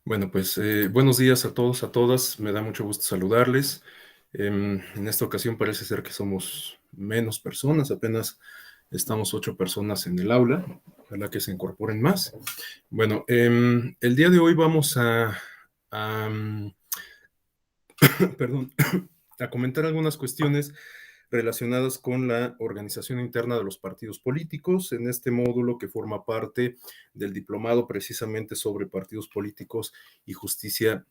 Bueno, pues buenos días a todos, a todas. Me da mucho gusto saludarles. En esta ocasión parece ser que somos menos personas, apenas estamos 8 personas en el aula. Ojalá que se incorporen más. Bueno, el día de hoy vamos a perdón, a comentar algunas cuestiones relacionadas con la organización interna de los partidos políticos, en este módulo que forma parte del diplomado precisamente sobre partidos políticos y justicia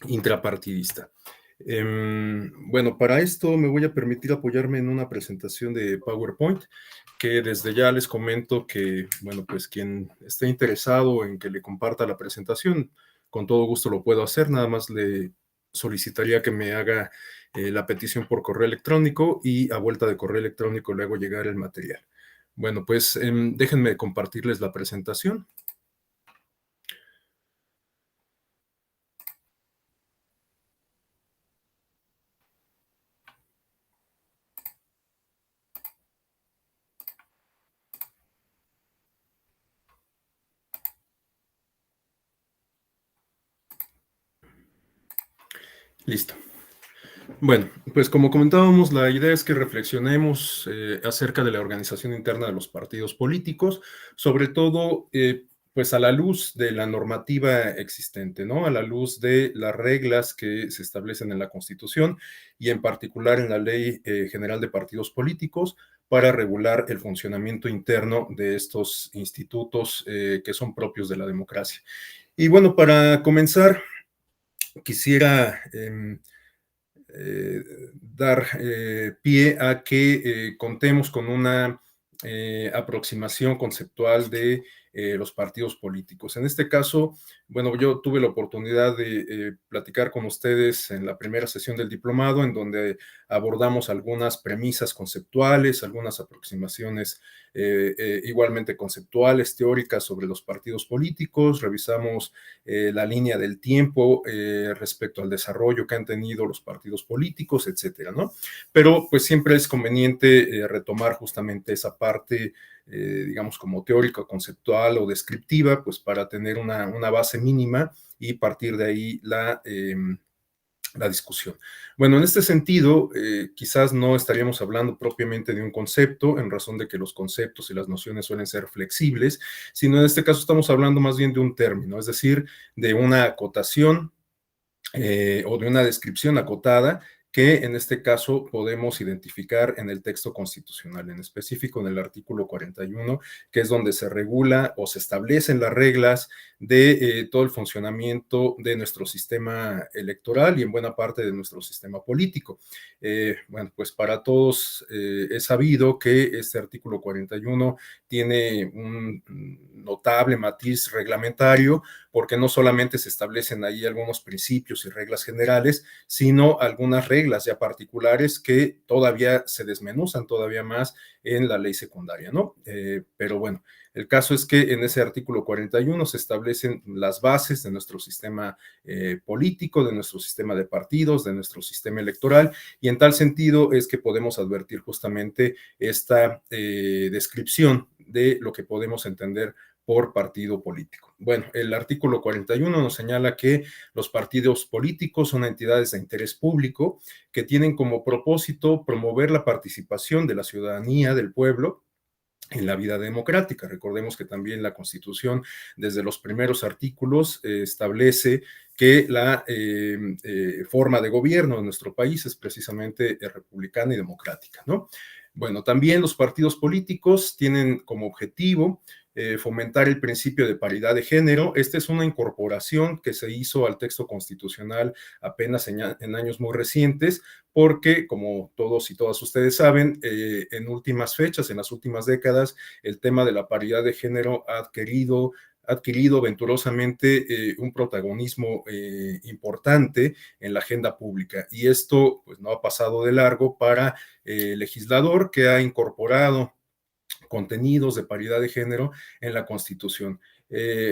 intrapartidista. Bueno, para esto me voy a permitir apoyarme en una presentación de PowerPoint, que desde ya les comento que, bueno, pues quien esté interesado en que le comparta la presentación, con todo gusto lo puedo hacer, nada más le solicitaría que me haga la petición por correo electrónico y a vuelta de correo electrónico le hago llegar el material. Bueno, pues déjenme compartirles la presentación. Listo. Bueno, pues como comentábamos, la idea es que reflexionemos acerca de la organización interna de los partidos políticos, sobre todo pues a la luz de la normativa existente, ¿no? A la luz de las reglas que se establecen en la Constitución y en particular en la Ley General de Partidos Políticos para regular el funcionamiento interno de estos institutos que son propios de la democracia. Y bueno, para comenzar, quisiera dar pie a que contemos con una aproximación conceptual de los partidos políticos. En este caso, bueno, yo tuve la oportunidad de platicar con ustedes en la primera sesión del diplomado, en donde abordamos algunas premisas conceptuales, algunas aproximaciones igualmente conceptuales, teóricas sobre los partidos políticos, revisamos la línea del tiempo respecto al desarrollo que han tenido los partidos políticos, etcétera, ¿no? Pero pues siempre es conveniente retomar justamente esa parte, digamos, como teórica, conceptual o descriptiva, pues para tener una base mínima y partir de ahí la discusión. Bueno, en este sentido, quizás no estaríamos hablando propiamente de un concepto, en razón de que los conceptos y las nociones suelen ser flexibles, sino en este caso estamos hablando más bien de un término, es decir, de una acotación o de una descripción acotada que en este caso podemos identificar en el texto constitucional, en específico en el artículo 41, que es donde se regula o se establecen las reglas de todo el funcionamiento de nuestro sistema electoral y en buena parte de nuestro sistema político. Bueno, pues para todos es sabido que este artículo 41 tiene un notable matiz reglamentario, porque no solamente se establecen ahí algunos principios y reglas generales, sino algunas reglas ya particulares que todavía se desmenuzan todavía más en la ley secundaria, ¿no? Pero bueno, el caso es que en ese artículo 41 se establecen las bases de nuestro sistema político, de nuestro sistema de partidos, de nuestro sistema electoral, y en tal sentido es que podemos advertir justamente esta descripción de lo que podemos entender por partido político. Bueno, el artículo 41 nos señala que los partidos políticos son entidades de interés público que tienen como propósito promover la participación de la ciudadanía, del pueblo, en la vida democrática. Recordemos que también la Constitución, desde los primeros artículos, establece que la forma de gobierno de nuestro país es precisamente republicana y democrática, ¿no? Bueno, también los partidos políticos tienen como objetivo fomentar el principio de paridad de género. Esta es una incorporación que se hizo al texto constitucional apenas en años muy recientes, porque como todos y todas ustedes saben, en últimas fechas, en las últimas décadas, el tema de la paridad de género ha adquirido venturosamente un protagonismo importante en la agenda pública. Y esto pues, no ha pasado de largo para el legislador que ha incorporado contenidos de paridad de género en la Constitución.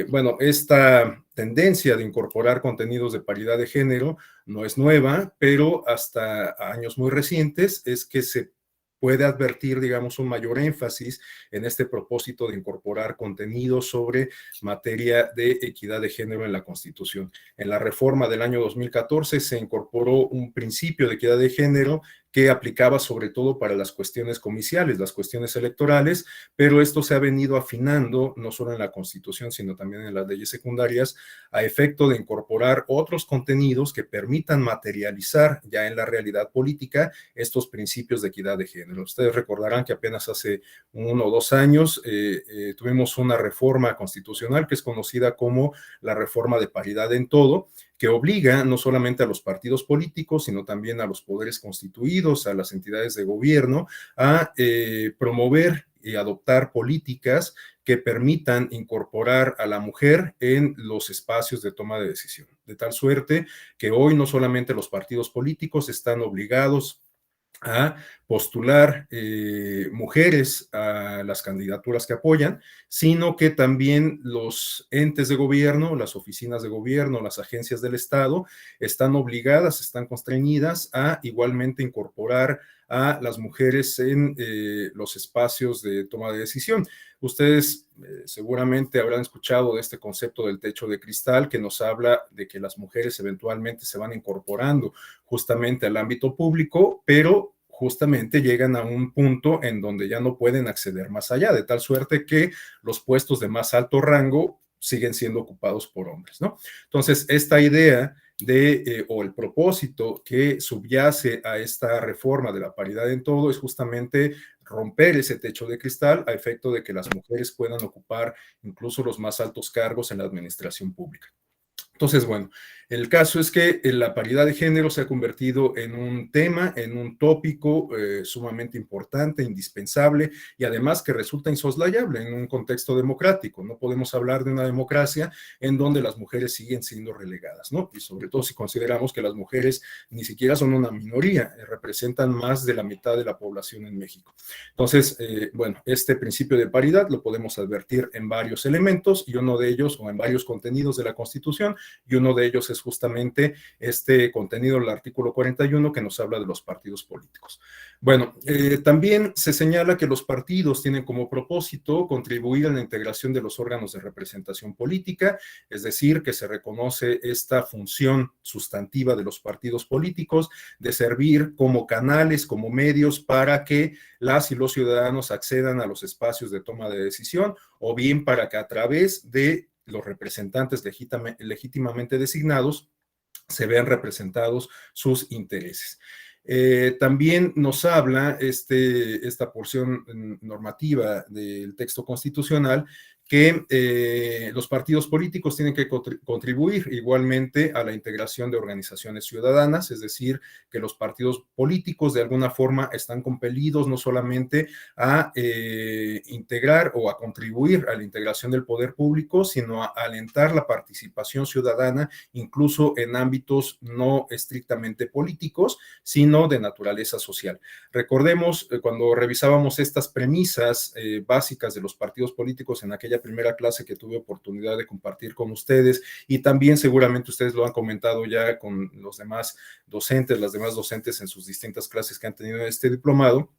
Bueno, esta tendencia de incorporar contenidos de paridad de género no es nueva, pero hasta años muy recientes es que se puede advertir, digamos, un mayor énfasis en este propósito de incorporar contenidos sobre materia de equidad de género en la Constitución. En la reforma del año 2014 se incorporó un principio de equidad de género que aplicaba sobre todo para las cuestiones comiciales, las cuestiones electorales, pero esto se ha venido afinando no solo en la Constitución, sino también en las leyes secundarias, a efecto de incorporar otros contenidos que permitan materializar ya en la realidad política estos principios de equidad de género. Ustedes recordarán que apenas hace 1 o 2 años tuvimos una reforma constitucional que es conocida como la reforma de paridad en todo, que obliga no solamente a los partidos políticos, sino también a los poderes constituidos, a las entidades de gobierno, a promover y adoptar políticas que permitan incorporar a la mujer en los espacios de toma de decisión. De tal suerte que hoy no solamente los partidos políticos están obligados a postular mujeres a las candidaturas que apoyan, sino que también los entes de gobierno, las oficinas de gobierno, las agencias del Estado, están obligadas, están constreñidas a igualmente incorporar a las mujeres en los espacios de toma de decisión. Ustedes seguramente habrán escuchado de este concepto del techo de cristal que nos habla de que las mujeres eventualmente se van incorporando justamente al ámbito público, pero justamente llegan a un punto en donde ya no pueden acceder más allá, de tal suerte que los puestos de más alto rango siguen siendo ocupados por hombres, ¿no? Entonces, esta idea o el propósito que subyace a esta reforma de la paridad en todo es justamente romper ese techo de cristal a efecto de que las mujeres puedan ocupar incluso los más altos cargos en la administración pública. Entonces, bueno, el caso es que la paridad de género se ha convertido en un tema, en un tópico sumamente importante, indispensable y además que resulta insoslayable en un contexto democrático. No podemos hablar de una democracia en donde las mujeres siguen siendo relegadas, ¿no? Y sobre todo si consideramos que las mujeres ni siquiera son una minoría, representan más de la mitad de la población en México. Entonces, bueno, este principio de paridad lo podemos advertir en varios elementos y uno de ellos, o en varios contenidos de la Constitución, y uno de ellos es justamente este contenido del artículo 41 que nos habla de los partidos políticos. Bueno, también se señala que los partidos tienen como propósito contribuir a la integración de los órganos de representación política, es decir, que se reconoce esta función sustantiva de los partidos políticos de servir como canales, como medios para que las y los ciudadanos accedan a los espacios de toma de decisión o bien para que a través de los representantes legítimamente designados se vean representados sus intereses. También nos habla esta porción normativa del texto constitucional que los partidos políticos tienen que contribuir igualmente a la integración de organizaciones ciudadanas, es decir, que los partidos políticos de alguna forma están compelidos no solamente a integrar o a contribuir a la integración del poder público, sino a alentar la participación ciudadana, incluso en ámbitos no estrictamente políticos, sino de naturaleza social. Recordemos, cuando revisábamos estas premisas básicas de los partidos políticos en aquella primera clase que tuve oportunidad de compartir con ustedes, y también seguramente ustedes lo han comentado ya con los demás docentes, las demás docentes en sus distintas clases que han tenido en este diplomado.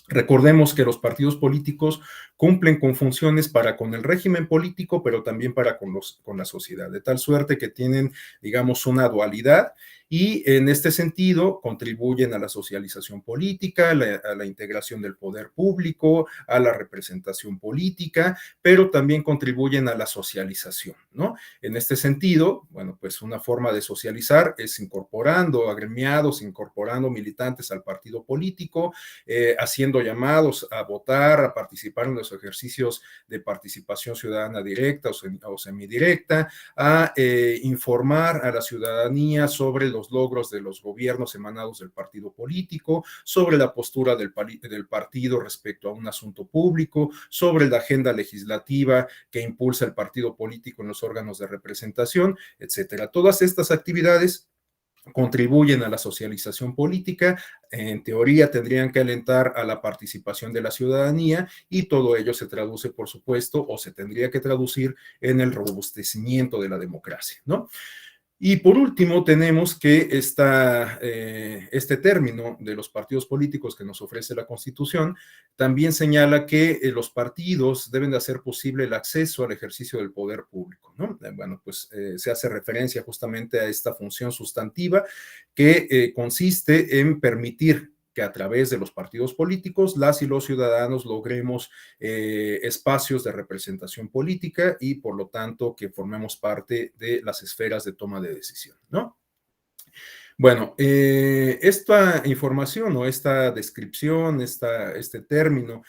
Recordemos que los partidos políticos cumplen con funciones para con el régimen político, pero también para con la sociedad, de tal suerte que tienen, digamos, una dualidad y en este sentido contribuyen a la socialización política, a la integración del poder público, a la representación política, pero también contribuyen a la socialización, ¿no? En este sentido, bueno, pues una forma de socializar es incorporando agremiados, incorporando militantes al partido político, haciendo llamados a votar, a participar en los ejercicios de participación ciudadana directa o semidirecta, a informar a la ciudadanía sobre los logros de los gobiernos emanados del partido político, sobre la postura del partido respecto a un asunto público, sobre la agenda legislativa que impulsa el partido político en los órganos de representación, etcétera. Todas estas actividades contribuyen a la socialización política, en teoría tendrían que alentar a la participación de la ciudadanía y todo ello se traduce, por supuesto, o se tendría que traducir en el robustecimiento de la democracia, ¿no? Y por último, tenemos que este término de los partidos políticos que nos ofrece la Constitución también señala que los partidos deben de hacer posible el acceso al ejercicio del poder público, ¿no? Bueno, pues se hace referencia justamente a esta función sustantiva que consiste en permitir que a través de los partidos políticos las y los ciudadanos logremos espacios de representación política y por lo tanto que formemos parte de las esferas de toma de decisión, ¿no? Bueno, esta información o esta descripción, este término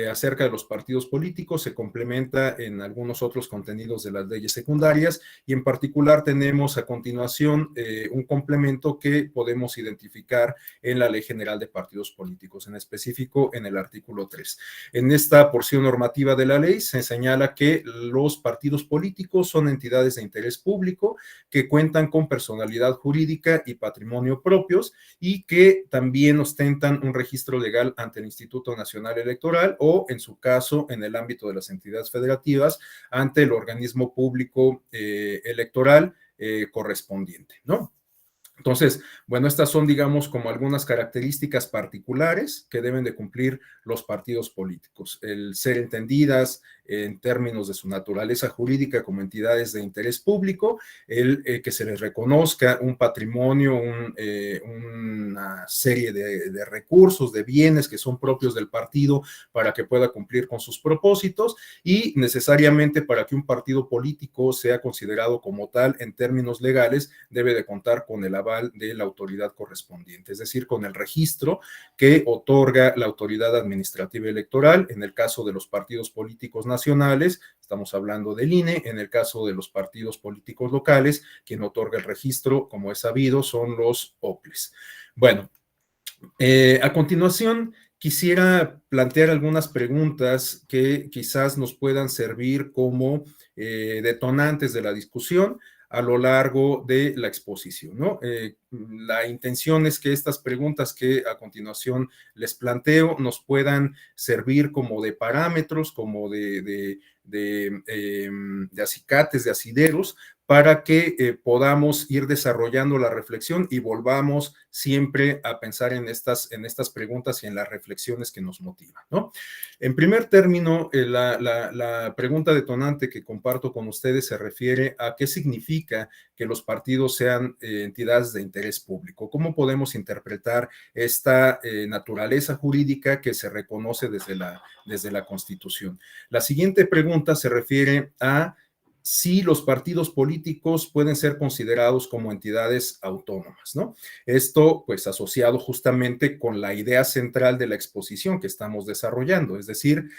acerca de los partidos políticos se complementa en algunos otros contenidos de las leyes secundarias y en particular tenemos a continuación un complemento que podemos identificar en la Ley General de Partidos Políticos, en específico en el artículo 3. En esta porción normativa de la ley se señala que los partidos políticos son entidades de interés público que cuentan con personalidad jurídica y patrimonio propios y que también ostentan un registro legal ante el Instituto Nacional Electoral o, en su caso, en el ámbito de las entidades federativas, ante el organismo público electoral correspondiente, ¿no? Entonces, bueno, estas son, digamos, como algunas características particulares que deben de cumplir los partidos políticos. El ser entendidas en términos de su naturaleza jurídica como entidades de interés público, el que se les reconozca un patrimonio, una serie de recursos, de bienes que son propios del partido para que pueda cumplir con sus propósitos y necesariamente para que un partido político sea considerado como tal en términos legales, debe de contar con el aval de la autoridad correspondiente, es decir, con el registro que otorga la autoridad administrativa electoral. En el caso de los partidos políticos nacionales, estamos hablando del INE. En el caso de los partidos políticos locales, quien otorga el registro, como es sabido, son los OPLES. Bueno, a continuación, quisiera plantear algunas preguntas que quizás nos puedan servir como detonantes de la discusión a lo largo de la exposición, ¿no? La intención es que estas preguntas que a continuación les planteo nos puedan servir como de parámetros, como de acicates, de asideros, para que podamos ir desarrollando la reflexión y volvamos siempre a pensar en estas preguntas y en las reflexiones que nos motivan, ¿no? En primer término, la pregunta detonante que comparto con ustedes se refiere a qué significa que los partidos sean entidades de interés público. ¿Cómo podemos interpretar esta naturaleza jurídica que se reconoce desde la Constitución? La siguiente pregunta se refiere a si los partidos políticos pueden ser considerados como entidades autónomas, ¿no? Esto, pues, asociado justamente con la idea central de la exposición que estamos desarrollando, es decir,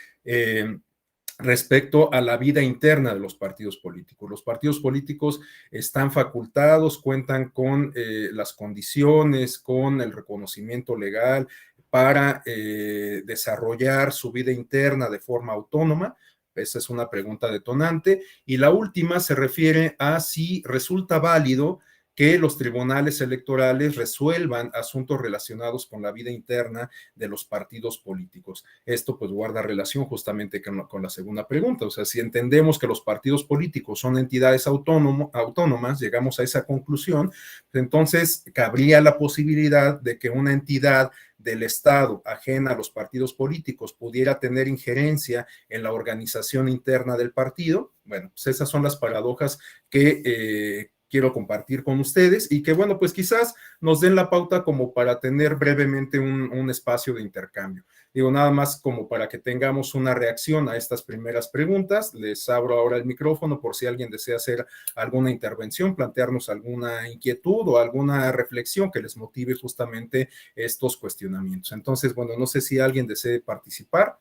respecto a la vida interna de los partidos políticos. Los partidos políticos están facultados, cuentan con las condiciones, con el reconocimiento legal para desarrollar su vida interna de forma autónoma. Esa es una pregunta detonante. Y la última se refiere a si resulta válido que los tribunales electorales resuelvan asuntos relacionados con la vida interna de los partidos políticos. Esto pues guarda relación justamente con la segunda pregunta. O sea, si entendemos que los partidos políticos son entidades autónomas, llegamos a esa conclusión, entonces cabría la posibilidad de que una entidad del Estado ajena a los partidos políticos pudiera tener injerencia en la organización interna del partido. Bueno, pues esas son las paradojas que quiero compartir con ustedes y que, bueno, pues quizás nos den la pauta como para tener brevemente un espacio de intercambio. Digo, nada más como para que tengamos una reacción a estas primeras preguntas. Les abro ahora el micrófono por si alguien desea hacer alguna intervención, plantearnos alguna inquietud o alguna reflexión que les motive justamente estos cuestionamientos. Entonces, bueno, no sé si alguien desee participar.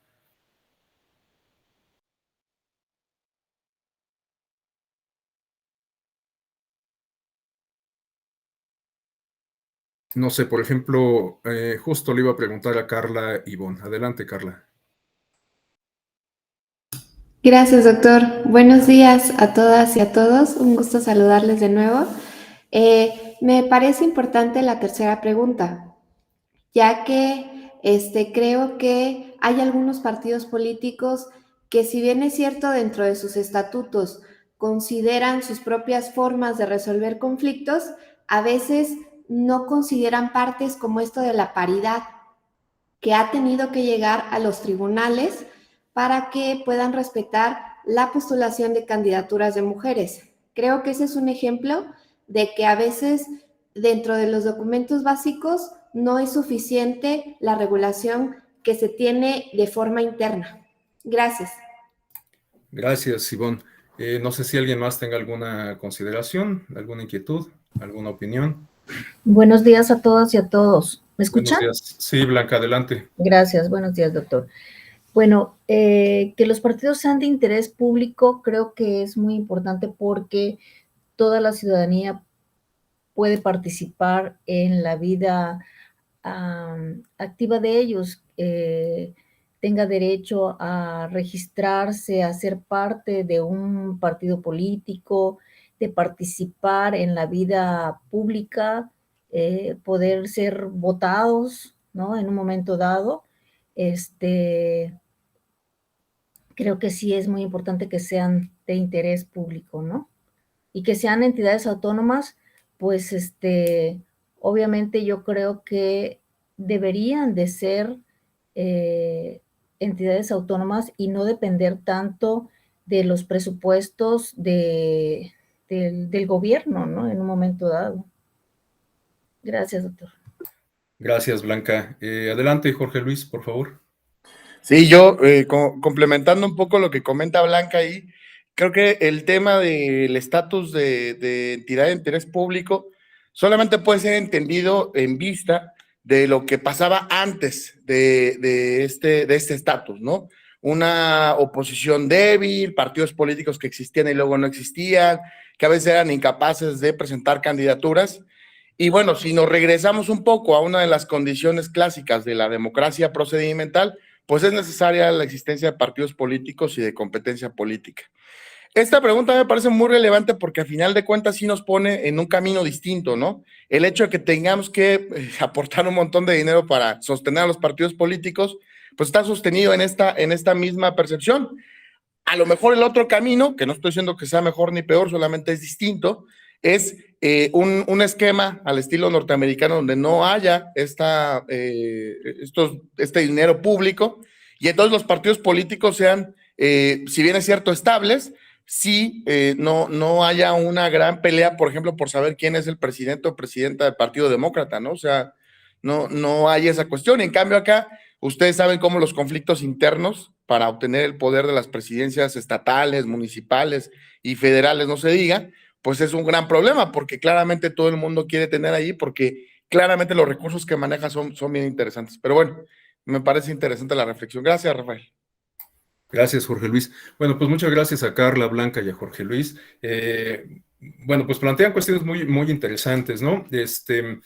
No sé, por ejemplo, justo le iba a preguntar a Carla Ivonne. Adelante, Carla. Gracias, doctor. Buenos días a todas y a todos. Un gusto saludarles de nuevo. Me parece importante la tercera pregunta, ya que creo que hay algunos partidos políticos que, si bien es cierto, dentro de sus estatutos consideran sus propias formas de resolver conflictos, a veces no consideran partes como esto de la paridad, que ha tenido que llegar a los tribunales para que puedan respetar la postulación de candidaturas de mujeres. Creo que ese es un ejemplo de que a veces dentro de los documentos básicos no es suficiente la regulación que se tiene de forma interna. Gracias. Gracias, Ivonne. No sé si alguien más tenga alguna consideración, alguna inquietud, alguna opinión. Buenos días a todas y a todos. ¿Me escuchan? Buenos días. Sí, Blanca, adelante. Gracias, buenos días, doctor. Bueno, que los partidos sean de interés público creo que es muy importante porque toda la ciudadanía puede participar en la vida activa de ellos, tenga derecho a registrarse, a ser parte de un partido político, de participar en la vida pública, poder ser votados, ¿no? En un momento dado. Creo que sí es muy importante que sean de interés público, ¿no? Y que sean entidades autónomas, pues obviamente yo creo que deberían de ser entidades autónomas y no depender tanto de los presupuestos del gobierno, ¿no? En un momento dado. Gracias, doctor. Gracias, Blanca. Adelante, Jorge Luis, por favor. Sí, yo complementando un poco lo que comenta Blanca ahí, creo que el tema del estatus de entidad de interés público solamente puede ser entendido en vista de lo que pasaba antes de este estatus, ¿no? Una oposición débil, partidos políticos que existían y luego no existían, que a veces eran incapaces de presentar candidaturas. Y bueno, si nos regresamos un poco a una de las condiciones clásicas de la democracia procedimental, pues es necesaria la existencia de partidos políticos y de competencia política. Esta pregunta me parece muy relevante porque a final de cuentas sí nos pone en un camino distinto, ¿no? El hecho de que tengamos que aportar un montón de dinero para sostener a los partidos políticos, pues está sostenido en esta misma percepción. A lo mejor el otro camino, que no estoy diciendo que sea mejor ni peor, solamente es distinto, es un esquema al estilo norteamericano donde no haya este dinero público y entonces los partidos políticos sean, si bien es cierto, estables, si no haya una gran pelea, por ejemplo, por saber quién es el presidente o presidenta del Partido Demócrata, ¿no? O sea, no hay esa cuestión. En cambio acá, ustedes saben cómo los conflictos internos para obtener el poder de las presidencias estatales, municipales y federales, no se diga, pues es un gran problema, porque claramente todo el mundo quiere tener ahí, porque claramente los recursos que maneja son bien interesantes. Pero bueno, me parece interesante la reflexión. Gracias, Rafael. Gracias, Jorge Luis. Bueno, pues muchas gracias a Carla, Blanca y a Jorge Luis. Bueno, pues plantean cuestiones muy interesantes, ¿no? Este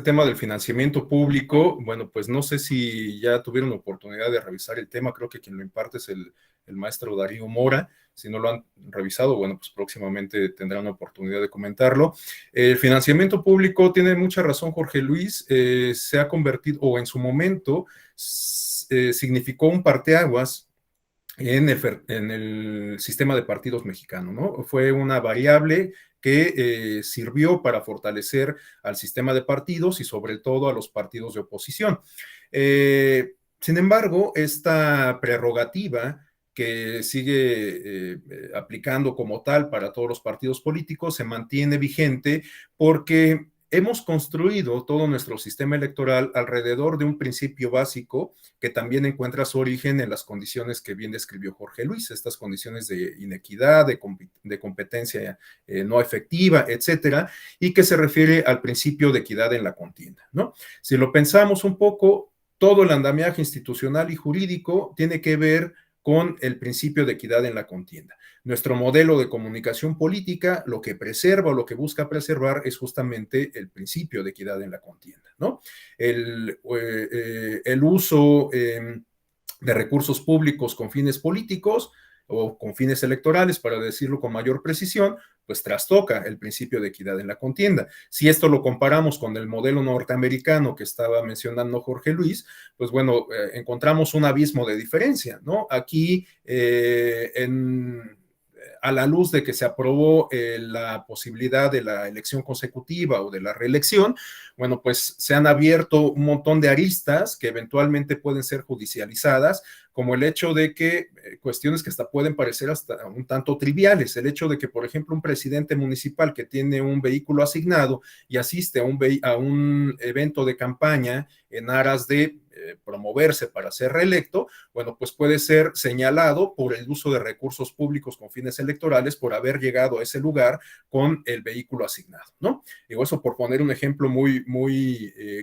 tema del financiamiento público, bueno, pues no sé si ya tuvieron oportunidad de revisar el tema, creo que quien lo imparte es el maestro Darío Mora. Si no lo han revisado, bueno, pues próximamente tendrán oportunidad de comentarlo. El financiamiento público, tiene mucha razón Jorge Luis, se ha convertido, o en su momento, significó un parteaguas en el sistema de partidos mexicano, ¿no? Fue una variable que sirvió para fortalecer al sistema de partidos y sobre todo a los partidos de oposición. Sin embargo, esta prerrogativa que sigue aplicando como tal para todos los partidos políticos se mantiene vigente porque hemos construido todo nuestro sistema electoral alrededor de un principio básico que también encuentra su origen en las condiciones que bien describió Jorge Luis, estas condiciones de inequidad, de competencia no efectiva, etcétera, y que se refiere al principio de equidad en la contienda, ¿no? Si lo pensamos un poco, todo el andamiaje institucional y jurídico tiene que ver con el principio de equidad en la contienda. Nuestro modelo de comunicación política lo que preserva o lo que busca preservar es justamente el principio de equidad en la contienda, ¿no? El uso de recursos públicos con fines políticos o con fines electorales, para decirlo con mayor precisión, pues trastoca el principio de equidad en la contienda. Si esto lo comparamos con el modelo norteamericano que estaba mencionando Jorge Luis, pues bueno, encontramos un abismo de diferencia, ¿no? Aquí a la luz de que se aprobó la posibilidad de la elección consecutiva o de la reelección, bueno, pues se han abierto un montón de aristas que eventualmente pueden ser judicializadas, como el hecho de que cuestiones que hasta pueden parecer hasta un tanto triviales, el hecho de que, por ejemplo, un presidente municipal que tiene un vehículo asignado y asiste a un evento de campaña en aras de promoverse para ser reelecto, bueno, pues puede ser señalado por el uso de recursos públicos con fines electorales por haber llegado a ese lugar con el vehículo asignado, ¿no? Digo eso por poner un ejemplo muy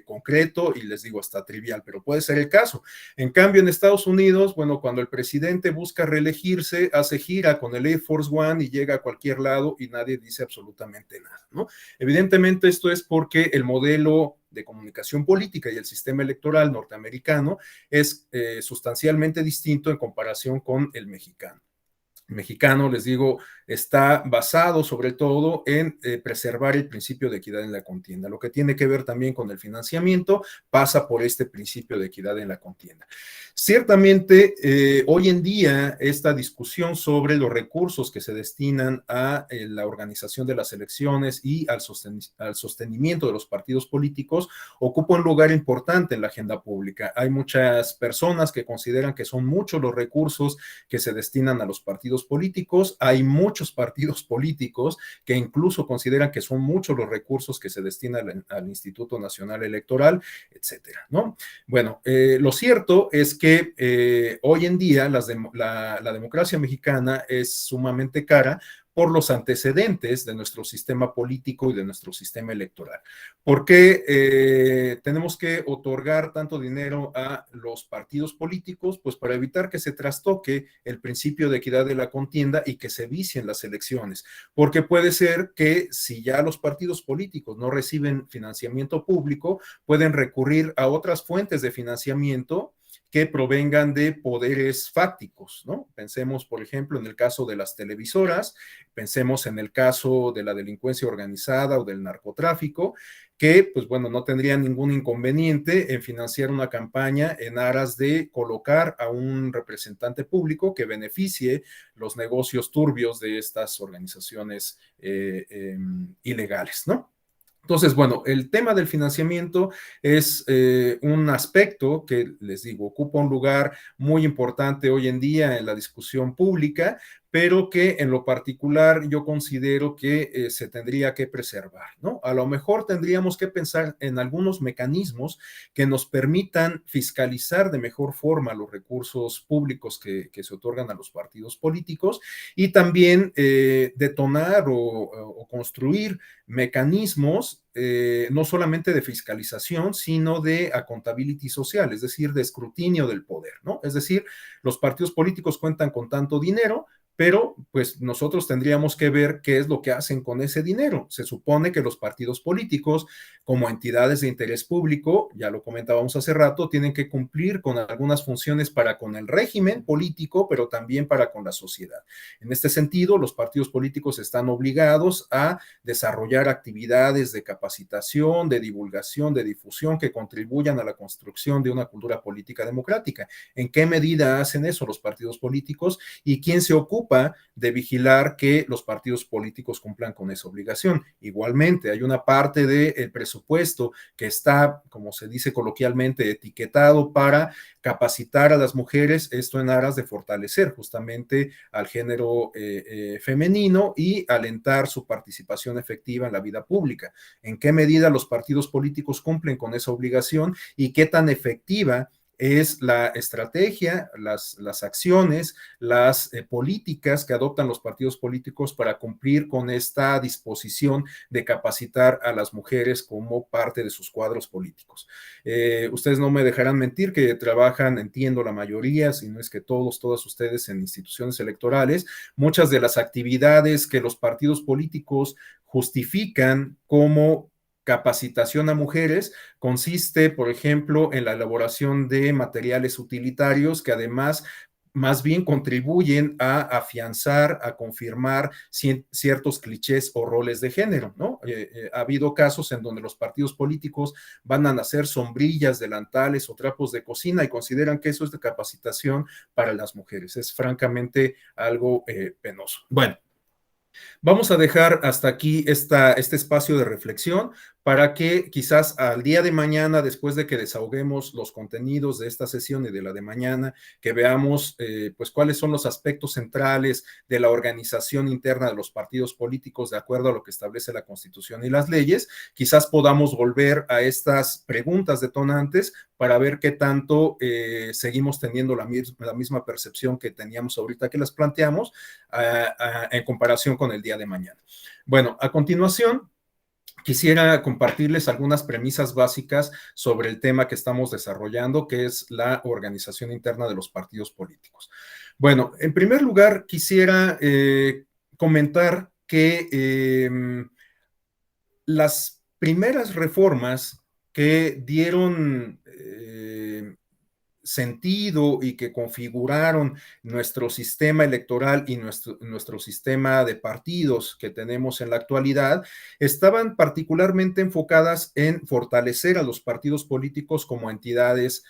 concreto y les digo hasta trivial, pero puede ser el caso. En cambio, en Estados Unidos, bueno, cuando el presidente busca reelegirse, hace gira con el Air Force One y llega a cualquier lado y nadie dice absolutamente nada, ¿no? Evidentemente esto es porque el modelo de comunicación política y el sistema electoral norteamericano es sustancialmente distinto en comparación con el mexicano. Mexicano, les digo, está basado sobre todo en preservar el principio de equidad en la contienda. Lo que tiene que ver también con el financiamiento pasa por este principio de equidad en la contienda. Ciertamente, hoy en día, esta discusión sobre los recursos que se destinan a la organización de las elecciones y al sostenimiento de los partidos políticos ocupa un lugar importante en la agenda pública. Hay muchas personas que consideran que son muchos los recursos que se destinan a los partidos políticos. Hay muchos partidos políticos que incluso consideran que son muchos los recursos que se destinan al Instituto Nacional Electoral, etcétera, ¿no? Bueno, lo cierto es que hoy en día la democracia mexicana es sumamente cara por los antecedentes de nuestro sistema político y de nuestro sistema electoral. ¿Por qué tenemos que otorgar tanto dinero a los partidos políticos? Pues para evitar que se trastoque el principio de equidad de la contienda y que se vicien las elecciones. Porque puede ser que si ya los partidos políticos no reciben financiamiento público, pueden recurrir a otras fuentes de financiamiento que provengan de poderes fácticos, ¿no? Pensemos, por ejemplo, en el caso de las televisoras, pensemos en el caso de la delincuencia organizada o del narcotráfico, que, pues bueno, no tendrían ningún inconveniente en financiar una campaña en aras de colocar a un representante público que beneficie los negocios turbios de estas organizaciones ilegales, ¿no? Entonces, bueno, el tema del financiamiento es un aspecto que, les digo, ocupa un lugar muy importante hoy en día en la discusión pública, pero que en lo particular yo considero que se tendría que preservar, ¿no? A lo mejor tendríamos que pensar en algunos mecanismos que nos permitan fiscalizar de mejor forma los recursos públicos que se otorgan a los partidos políticos y también detonar o construir mecanismos no solamente de fiscalización, sino de accountability social, es decir, de escrutinio del poder, ¿no? Es decir, los partidos políticos cuentan con tanto dinero, pero pues nosotros tendríamos que ver qué es lo que hacen con ese dinero. Se supone que los partidos políticos, como entidades de interés público, ya lo comentábamos hace rato, tienen que cumplir con algunas funciones para con el régimen político, pero también para con la sociedad. En este sentido, los partidos políticos están obligados a desarrollar actividades de capacitación, de divulgación, de difusión que contribuyan a la construcción de una cultura política democrática. ¿En qué medida hacen eso los partidos políticos y quién se ocupa de vigilar que los partidos políticos cumplan con esa obligación? Igualmente, hay una parte del presupuesto que está, como se dice coloquialmente, etiquetado para capacitar a las mujeres, esto en aras de fortalecer justamente al género femenino y alentar su participación efectiva en la vida pública. ¿En qué medida los partidos políticos cumplen con esa obligación y qué tan efectiva es la estrategia, las acciones, las políticas que adoptan los partidos políticos para cumplir con esta disposición de capacitar a las mujeres como parte de sus cuadros políticos? Ustedes no me dejarán mentir que trabajan, entiendo, la mayoría, si no es que todas ustedes en instituciones electorales. Muchas de las actividades que los partidos políticos justifican como capacitación a mujeres consiste, por ejemplo, en la elaboración de materiales utilitarios que además más bien contribuyen a afianzar, a confirmar ciertos clichés o roles de género, ¿no? Ha habido casos en donde los partidos políticos van a hacer sombrillas, delantales o trapos de cocina y consideran que eso es de capacitación para las mujeres. Es francamente algo penoso. Bueno, Vamos a dejar hasta aquí este espacio de reflexión para que quizás al día de mañana, después de que desahoguemos los contenidos de esta sesión y de la de mañana, que veamos pues cuáles son los aspectos centrales de la organización interna de los partidos políticos de acuerdo a lo que establece la Constitución y las leyes, quizás podamos volver a estas preguntas detonantes para ver qué tanto seguimos teniendo la misma percepción que teníamos ahorita que las planteamos en comparación con el día de mañana. Bueno, a continuación, quisiera compartirles algunas premisas básicas sobre el tema que estamos desarrollando, que es la organización interna de los partidos políticos. Bueno, en primer lugar, quisiera comentar que las primeras reformas que dieron sentido y que configuraron nuestro sistema electoral y nuestro sistema de partidos que tenemos en la actualidad, estaban particularmente enfocadas en fortalecer a los partidos políticos como entidades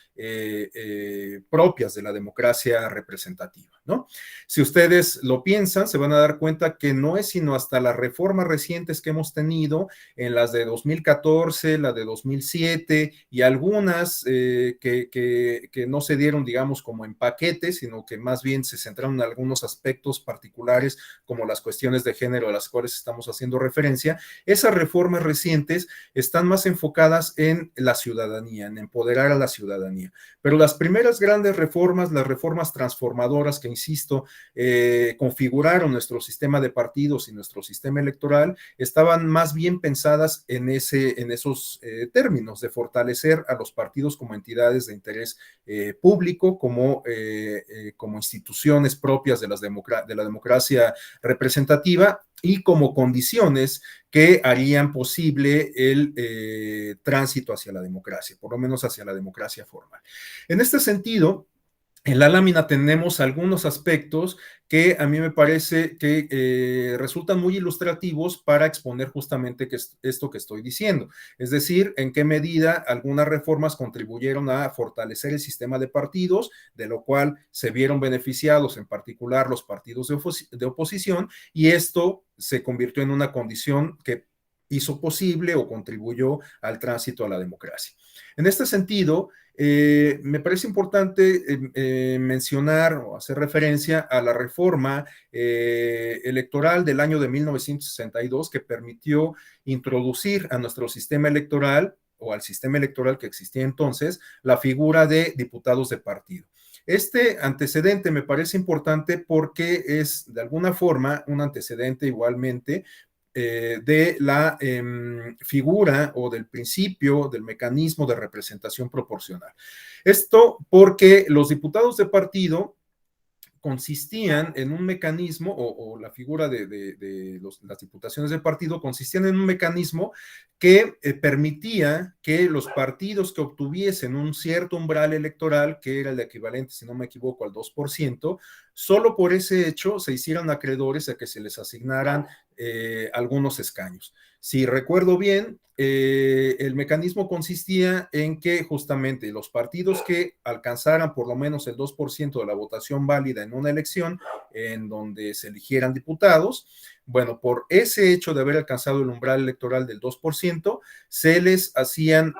propias de la democracia representativa, ¿no? Si ustedes lo piensan, se van a dar cuenta que no es sino hasta las reformas recientes que hemos tenido, en las de 2014, la de 2007 y algunas que no se dieron, digamos, como en paquete, sino que más bien se centraron en algunos aspectos particulares, como las cuestiones de género a las cuales estamos haciendo referencia. Esas reformas recientes están más enfocadas en la ciudadanía, en empoderar a la ciudadanía. Pero las primeras grandes reformas, las reformas transformadoras que, insisto, configuraron nuestro sistema de partidos y nuestro sistema electoral, estaban más bien pensadas en esos términos de fortalecer a los partidos como entidades de interés público, como instituciones propias de la democracia representativa y como condiciones que harían posible el tránsito hacia la democracia, por lo menos hacia la democracia formal. En este sentido, en la lámina tenemos algunos aspectos que a mí me parece que resultan muy ilustrativos para exponer justamente esto que estoy diciendo. Es decir, en qué medida algunas reformas contribuyeron a fortalecer el sistema de partidos, de lo cual se vieron beneficiados en particular los partidos de oposición, y esto se convirtió en una condición que hizo posible o contribuyó al tránsito a la democracia. En este sentido, me parece importante mencionar o hacer referencia a la reforma electoral del año de 1962 que permitió introducir a nuestro sistema electoral o al sistema electoral que existía entonces la figura de diputados de partido. Este antecedente me parece importante porque es de alguna forma un antecedente igualmente de la figura o del principio del mecanismo de representación proporcional. Esto porque los diputados de partido consistían en un mecanismo, o la figura de las diputaciones de partido consistían en un mecanismo que permitía que los partidos que obtuviesen un cierto umbral electoral, que era el equivalente, si no me equivoco, al 2%, solo por ese hecho se hicieran acreedores a que se les asignaran algunos escaños. Si recuerdo bien, el mecanismo consistía en que justamente los partidos que alcanzaran por lo menos el 2% de la votación válida en una elección en donde se eligieran diputados, bueno, por ese hecho de haber alcanzado el umbral electoral del 2%, se les hacían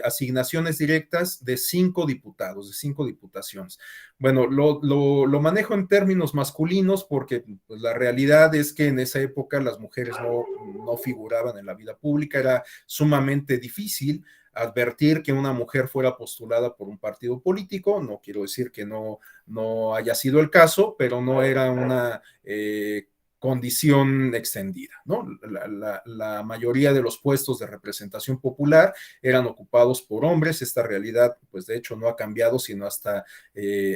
asignaciones directas de 5 diputados, de 5 diputaciones. Bueno, lo manejo en términos masculinos porque pues, la realidad es que en esa época las mujeres no figuraban en la vida pública, era sumamente difícil advertir que una mujer fuera postulada por un partido político. No quiero decir que no haya sido el caso, pero no era una condición extendida, ¿no? La mayoría de los puestos de representación popular eran ocupados por hombres. Esta realidad, pues de hecho no ha cambiado sino hasta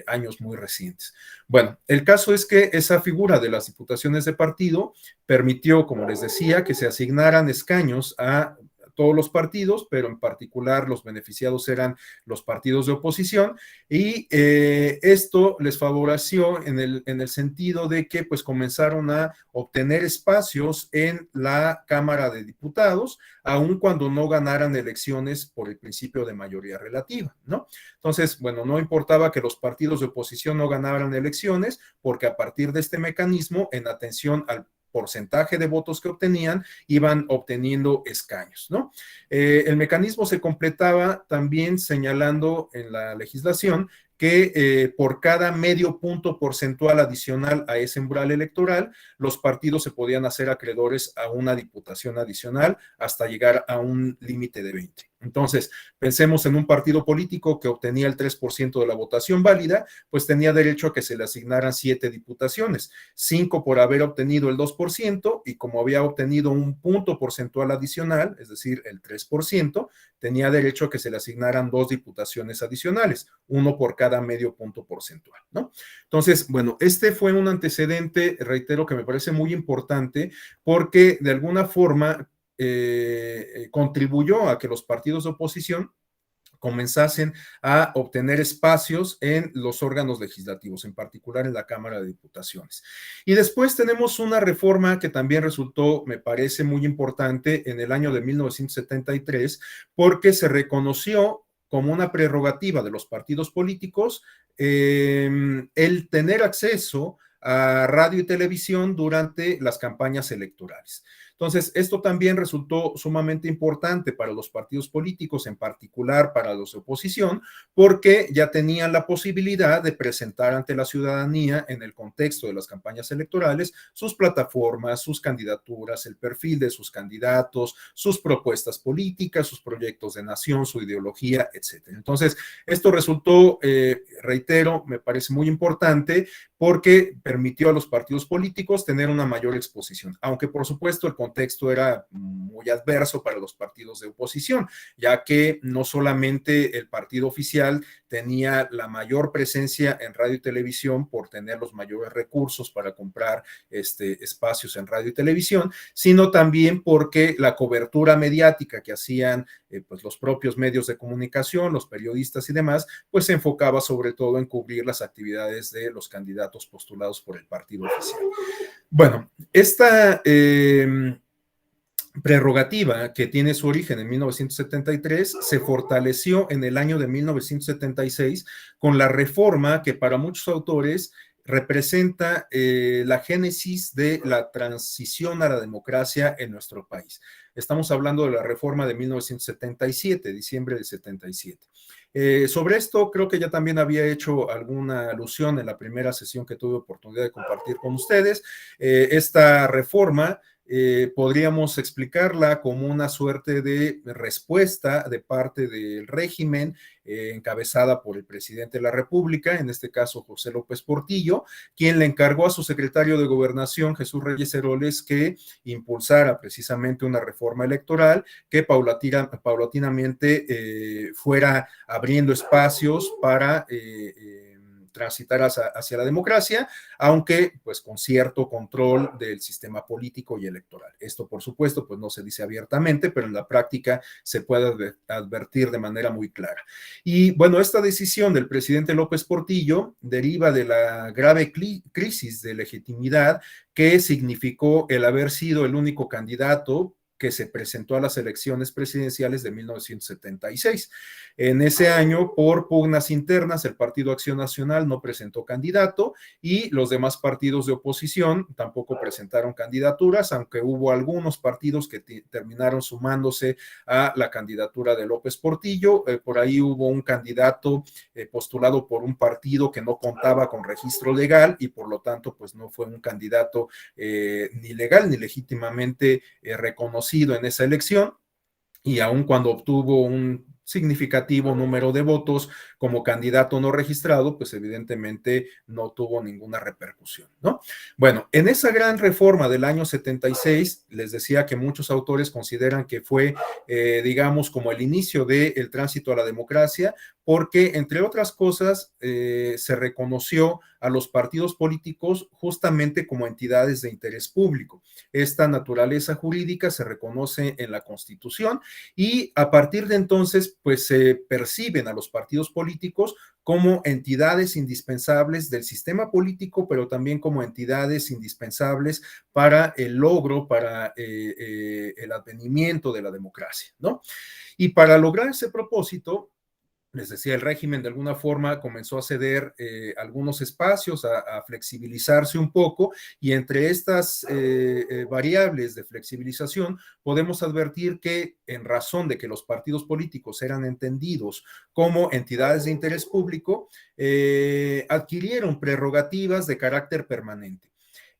años muy recientes. Bueno, el caso es que esa figura de las diputaciones de partido permitió, como les decía, que se asignaran escaños a todos los partidos, pero en particular los beneficiados eran los partidos de oposición, y esto les favoreció en el sentido de que pues comenzaron a obtener espacios en la Cámara de Diputados, aun cuando no ganaran elecciones por el principio de mayoría relativa, ¿no? Entonces, bueno, no importaba que los partidos de oposición no ganaran elecciones, porque a partir de este mecanismo, en atención al porcentaje de votos que obtenían, iban obteniendo escaños, ¿no? El mecanismo se completaba también señalando en la legislación que por cada medio punto porcentual adicional a ese umbral electoral, los partidos se podían hacer acreedores a una diputación adicional hasta llegar a un límite de 20. Entonces, pensemos en un partido político que obtenía el 3% de la votación válida, pues tenía derecho a que se le asignaran 7 diputaciones, 5 por haber obtenido el 2%, y como había obtenido un punto porcentual adicional, es decir, el 3%, tenía derecho a que se le asignaran 2 diputaciones adicionales, uno por cada medio punto porcentual, ¿no? Entonces, bueno, este fue un antecedente, reitero, que me parece muy importante porque de alguna forma contribuyó a que los partidos de oposición comenzasen a obtener espacios en los órganos legislativos, en particular en la Cámara de Diputaciones. Y después tenemos una reforma que también resultó, me parece muy importante, en el año de 1973, porque se reconoció como una prerrogativa de los partidos políticos el tener acceso a radio y televisión durante las campañas electorales. Entonces, esto también resultó sumamente importante para los partidos políticos, en particular para los de oposición, porque ya tenían la posibilidad de presentar ante la ciudadanía, en el contexto de las campañas electorales, sus plataformas, sus candidaturas, el perfil de sus candidatos, sus propuestas políticas, sus proyectos de nación, su ideología, etcétera. Entonces, esto resultó, reitero, me parece muy importante porque permitió a los partidos políticos tener una mayor exposición, aunque por supuesto el contexto era muy adverso para los partidos de oposición, ya que no solamente el partido oficial tenía la mayor presencia en radio y televisión por tener los mayores recursos para comprar espacios en radio y televisión, sino también porque la cobertura mediática que hacían pues los propios medios de comunicación, los periodistas y demás, pues se enfocaba sobre todo en cubrir las actividades de los candidatos postulados por el partido oficial. Bueno, esta prerrogativa que tiene su origen en 1973 se fortaleció en el año de 1976 con la reforma que para muchos autores representa la génesis de la transición a la democracia en nuestro país. Estamos hablando de la reforma de 1977, diciembre del 77. Sobre esto creo que ya también había hecho alguna alusión en la primera sesión que tuve oportunidad de compartir con ustedes. Esta reforma podríamos explicarla como una suerte de respuesta de parte del régimen encabezada por el presidente de la República, en este caso José López Portillo, quien le encargó a su secretario de Gobernación, Jesús Reyes Heroles, que impulsara precisamente una reforma electoral que paulatinamente fuera abriendo espacios para transitar hacia la democracia, aunque pues con cierto control del sistema político y electoral. Esto, por supuesto, pues no se dice abiertamente, pero en la práctica se puede advertir de manera muy clara. Y bueno, esta decisión del presidente López Portillo deriva de la grave crisis de legitimidad que significó el haber sido el único candidato que se presentó a las elecciones presidenciales de 1976. En ese año, por pugnas internas, el Partido Acción Nacional no presentó candidato y los demás partidos de oposición tampoco presentaron candidaturas, aunque hubo algunos partidos que terminaron sumándose a la candidatura de López Portillo. Por ahí hubo un candidato postulado por un partido que no contaba con registro legal y por lo tanto pues no fue un candidato ni legal ni legítimamente reconocido en esa elección, y aun cuando obtuvo un significativo número de votos como candidato no registrado, pues evidentemente no tuvo ninguna repercusión, ¿no? Bueno, en esa gran reforma del año 76, les decía que muchos autores consideran que fue, digamos, como el inicio del tránsito a la democracia, porque, entre otras cosas, se reconoció a los partidos políticos justamente como entidades de interés público. Esta naturaleza jurídica se reconoce en la Constitución y a partir de entonces, pues se perciben a los partidos políticos como entidades indispensables del sistema político, pero también como entidades indispensables para el logro, para el advenimiento de la democracia, ¿no? Y para lograr ese propósito, les decía, el régimen de alguna forma comenzó a ceder algunos espacios, a flexibilizarse un poco, y entre estas variables de flexibilización podemos advertir que, en razón de que los partidos políticos eran entendidos como entidades de interés público, adquirieron prerrogativas de carácter permanente.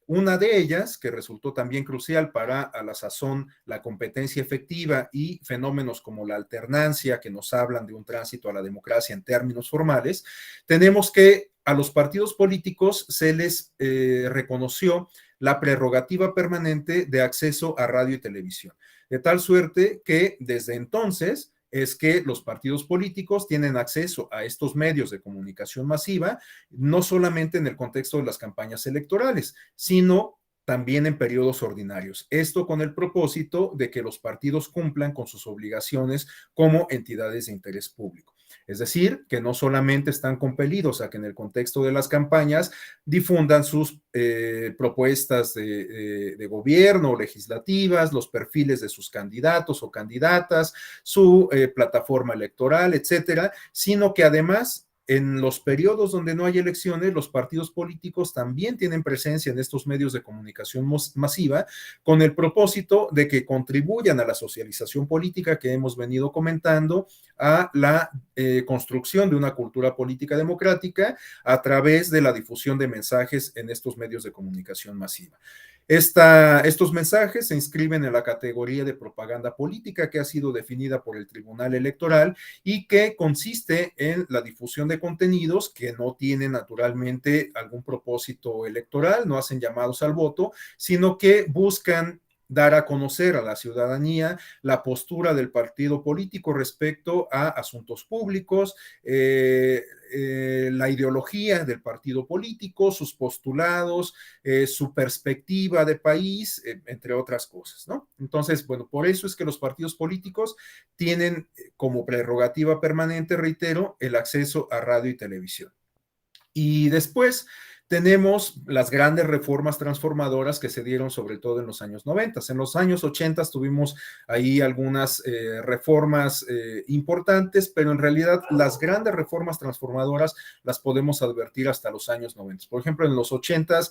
Una de ellas, que resultó también crucial para, a la sazón, la competencia efectiva y fenómenos como la alternancia, que nos hablan de un tránsito a la democracia en términos formales, tenemos que a los partidos políticos se les reconoció la prerrogativa permanente de acceso a radio y televisión, de tal suerte que desde entonces es que los partidos políticos tienen acceso a estos medios de comunicación masiva, no solamente en el contexto de las campañas electorales, sino también en periodos ordinarios. Esto con el propósito de que los partidos cumplan con sus obligaciones como entidades de interés público. Es decir, que no solamente están compelidos a que en el contexto de las campañas difundan sus propuestas de gobierno o legislativas, los perfiles de sus candidatos o candidatas, su plataforma electoral, etcétera, sino que además, en los periodos donde no hay elecciones, los partidos políticos también tienen presencia en estos medios de comunicación masiva, con el propósito de que contribuyan a la socialización política que hemos venido comentando, a la construcción de una cultura política democrática a través de la difusión de mensajes en estos medios de comunicación masiva. Estos mensajes se inscriben en la categoría de propaganda política, que ha sido definida por el Tribunal Electoral y que consiste en la difusión de contenidos que no tienen naturalmente algún propósito electoral, no hacen llamados al voto, sino que buscan dar a conocer a la ciudadanía la postura del partido político respecto a asuntos públicos, la ideología del partido político, sus postulados, su perspectiva de país, entre otras cosas, ¿no? Entonces, bueno, por eso es que los partidos políticos tienen como prerrogativa permanente, reitero, el acceso a radio y televisión. Y después tenemos las grandes reformas transformadoras que se dieron sobre todo en los años 90. En los años 80 tuvimos ahí algunas reformas importantes, pero en realidad las grandes reformas transformadoras las podemos advertir hasta los años 90. Por ejemplo, en los 80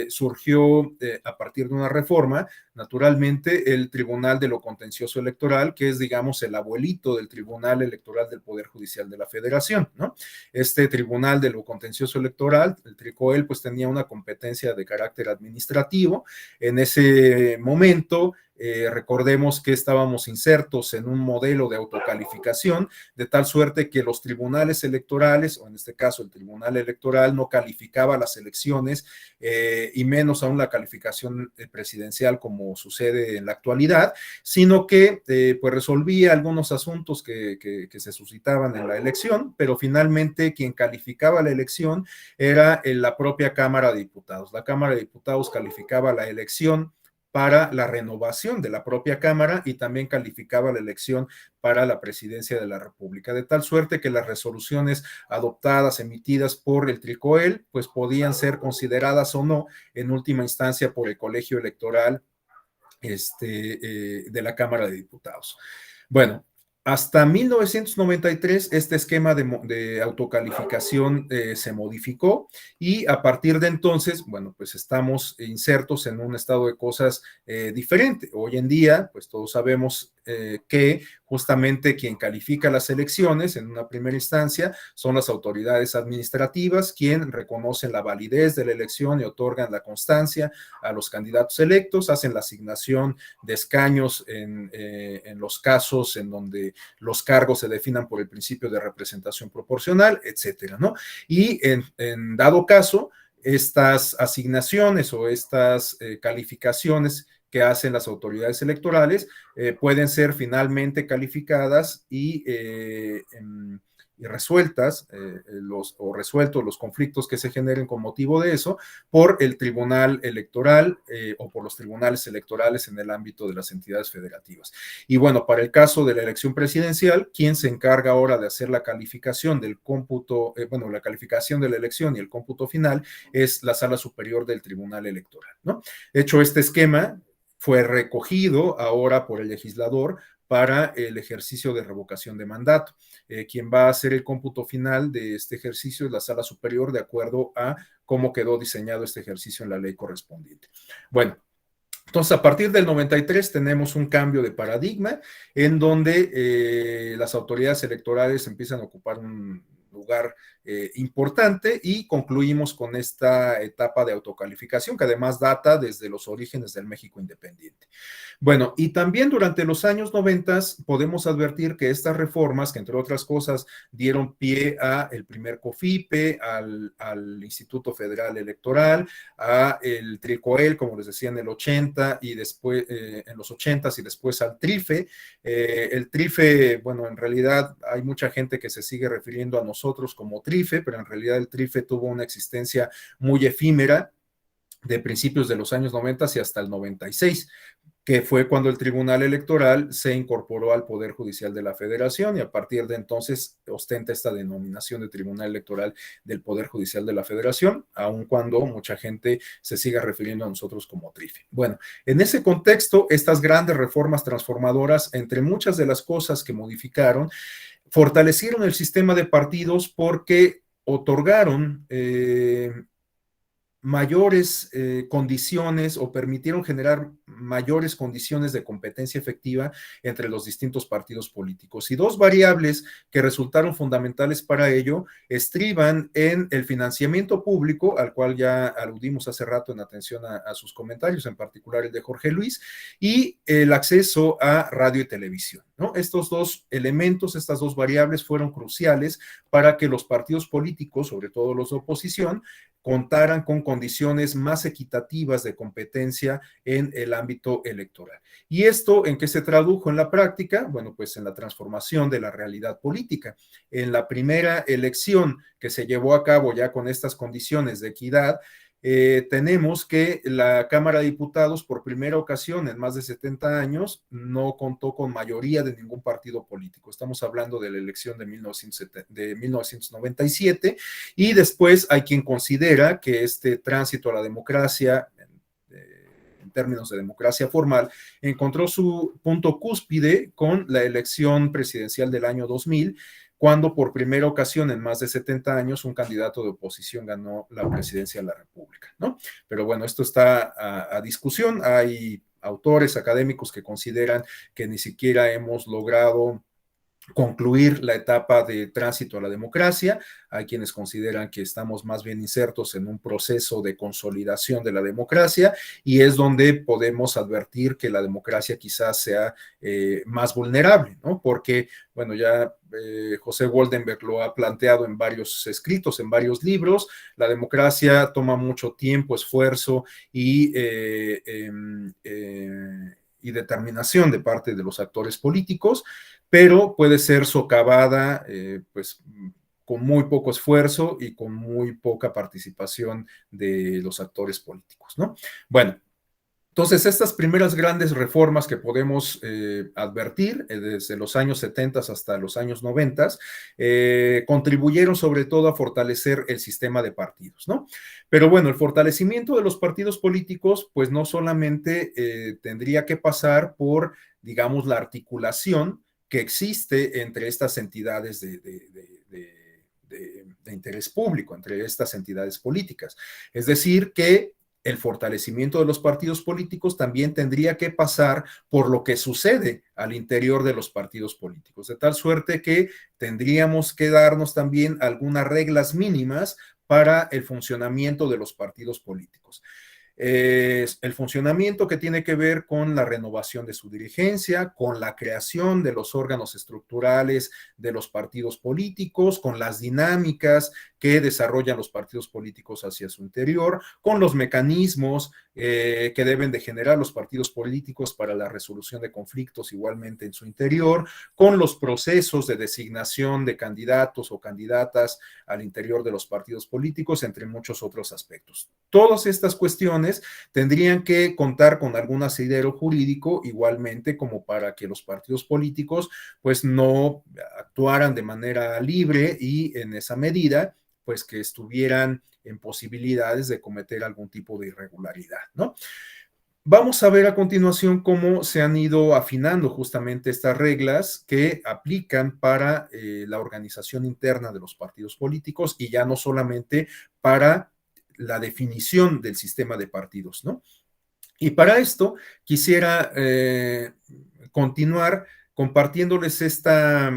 surgió a partir de una reforma, naturalmente, el Tribunal de lo Contencioso Electoral, que es, digamos, el abuelito del Tribunal Electoral del Poder Judicial de la Federación, ¿no? Este Tribunal de lo Contencioso Electoral, el TRICOEL, pues tenía una competencia de carácter administrativo. En ese momento, recordemos que estábamos insertos en un modelo de autocalificación, de tal suerte que los tribunales electorales, o en este caso el Tribunal Electoral, no calificaba las elecciones y menos aún la calificación presidencial como sucede en la actualidad, sino que pues resolvía algunos asuntos que se suscitaban en la elección, pero finalmente quien calificaba la elección era la propia Cámara de Diputados. La Cámara de Diputados calificaba la elección para la renovación de la propia Cámara y también calificaba la elección para la presidencia de la República, de tal suerte que las resoluciones adoptadas, emitidas por el TRICOEL, pues podían ser consideradas o no en última instancia por el colegio electoral de la Cámara de Diputados. Bueno, hasta 1993 este esquema de autocalificación se modificó y a partir de entonces, bueno, pues estamos insertos en un estado de cosas diferente. Hoy en día, pues todos sabemos que justamente quien califica las elecciones en una primera instancia son las autoridades administrativas, quien reconocen la validez de la elección y otorgan la constancia a los candidatos electos, hacen la asignación de escaños en los casos en donde los cargos se definan por el principio de representación proporcional, etcétera, ¿no? Y en dado caso, estas asignaciones o estas calificaciones que hacen las autoridades electorales pueden ser finalmente calificadas y resueltas resueltos los conflictos que se generen con motivo de eso por el Tribunal Electoral o por los tribunales electorales en el ámbito de las entidades federativas. Y bueno, para el caso de la elección presidencial, quien se encarga ahora de hacer la calificación del cómputo, la calificación de la elección y el cómputo final es la Sala Superior del Tribunal Electoral, ¿no? De hecho, este esquema fue recogido ahora por el legislador para el ejercicio de revocación de mandato. Quien va a hacer el cómputo final de este ejercicio es la Sala Superior, de acuerdo a cómo quedó diseñado este ejercicio en la ley correspondiente. Bueno, entonces, a partir del 93 tenemos un cambio de paradigma en donde las autoridades electorales empiezan a ocupar un lugar importante, y concluimos con esta etapa de autocalificación que además data desde los orígenes del México independiente. Bueno, y también durante los años 90 podemos advertir que estas reformas, que entre otras cosas dieron pie a el primer COFIPE, al Instituto Federal Electoral, a el TRICOEL, como les decía, en el 80 y después en los 80s, y después al TRIFE. El TRIFE, bueno, en realidad hay mucha gente que se sigue refiriendo a nosotros como TRIFE, pero en realidad el TRIFE tuvo una existencia muy efímera de principios de los años 90 y hasta el 96, que fue cuando el Tribunal Electoral se incorporó al Poder Judicial de la Federación, y a partir de entonces ostenta esta denominación de Tribunal Electoral del Poder Judicial de la Federación, aun cuando mucha gente se siga refiriendo a nosotros como TRIFE. Bueno, en ese contexto, estas grandes reformas transformadoras, entre muchas de las cosas que modificaron, fortalecieron el sistema de partidos porque otorgaron mayores condiciones, o permitieron generar mayores condiciones de competencia efectiva entre los distintos partidos políticos. Y dos variables que resultaron fundamentales para ello estriban en el financiamiento público, al cual ya aludimos hace rato en atención a sus comentarios, en particular el de Jorge Luis, y el acceso a radio y televisión, ¿no? Estos dos elementos, estas dos variables fueron cruciales para que los partidos políticos, sobre todo los de oposición, contaran con condiciones más equitativas de competencia en el ámbito electoral. ¿Y esto en qué se tradujo en la práctica? Bueno, pues en la transformación de la realidad política. En la primera elección que se llevó a cabo ya con estas condiciones de equidad, tenemos que la Cámara de Diputados, por primera ocasión en más de 70 años, no contó con mayoría de ningún partido político. Estamos hablando de la elección de 1997, y después hay quien considera que este tránsito a la democracia, en términos de democracia formal, encontró su punto cúspide con la elección presidencial del año 2000, cuando por primera ocasión en más de 70 años un candidato de oposición ganó la presidencia de la República, ¿no? Pero bueno, esto está a discusión. Hay autores académicos que consideran que ni siquiera hemos logrado concluir la etapa de tránsito a la democracia. Hay quienes consideran que estamos más bien insertos en un proceso de consolidación de la democracia, y es donde podemos advertir que la democracia quizás sea más vulnerable, ¿no? Porque, bueno, ya José Goldenberg lo ha planteado en varios escritos, en varios libros. La democracia toma mucho tiempo, esfuerzo y determinación de parte de los actores políticos, pero puede ser socavada pues con muy poco esfuerzo y con muy poca participación de los actores políticos, ¿no? Bueno, entonces estas primeras grandes reformas que podemos advertir desde los años 70 hasta los años 90 contribuyeron sobre todo a fortalecer el sistema de partidos, ¿no? Pero bueno, el fortalecimiento de los partidos políticos pues no solamente tendría que pasar por, digamos, la articulación que existe entre estas entidades de interés público, entre estas entidades políticas. Es decir, que el fortalecimiento de los partidos políticos también tendría que pasar por lo que sucede al interior de los partidos políticos, de tal suerte que tendríamos que darnos también algunas reglas mínimas para el funcionamiento de los partidos políticos. El funcionamiento que tiene que ver con la renovación de su dirigencia, con la creación de los órganos estructurales de los partidos políticos, con las dinámicas que desarrollan los partidos políticos hacia su interior, con los mecanismos que deben de generar los partidos políticos para la resolución de conflictos igualmente en su interior, con los procesos de designación de candidatos o candidatas al interior de los partidos políticos, entre muchos otros aspectos. Todas estas cuestiones tendrían que contar con algún asidero jurídico, igualmente como para que los partidos políticos pues no actuaran de manera libre, y en esa medida pues que estuvieran en posibilidades de cometer algún tipo de irregularidad, ¿no? Vamos a ver a continuación cómo se han ido afinando justamente estas reglas que aplican para la organización interna de los partidos políticos y ya no solamente para la definición del sistema de partidos, ¿no? Y para esto quisiera continuar compartiéndoles esta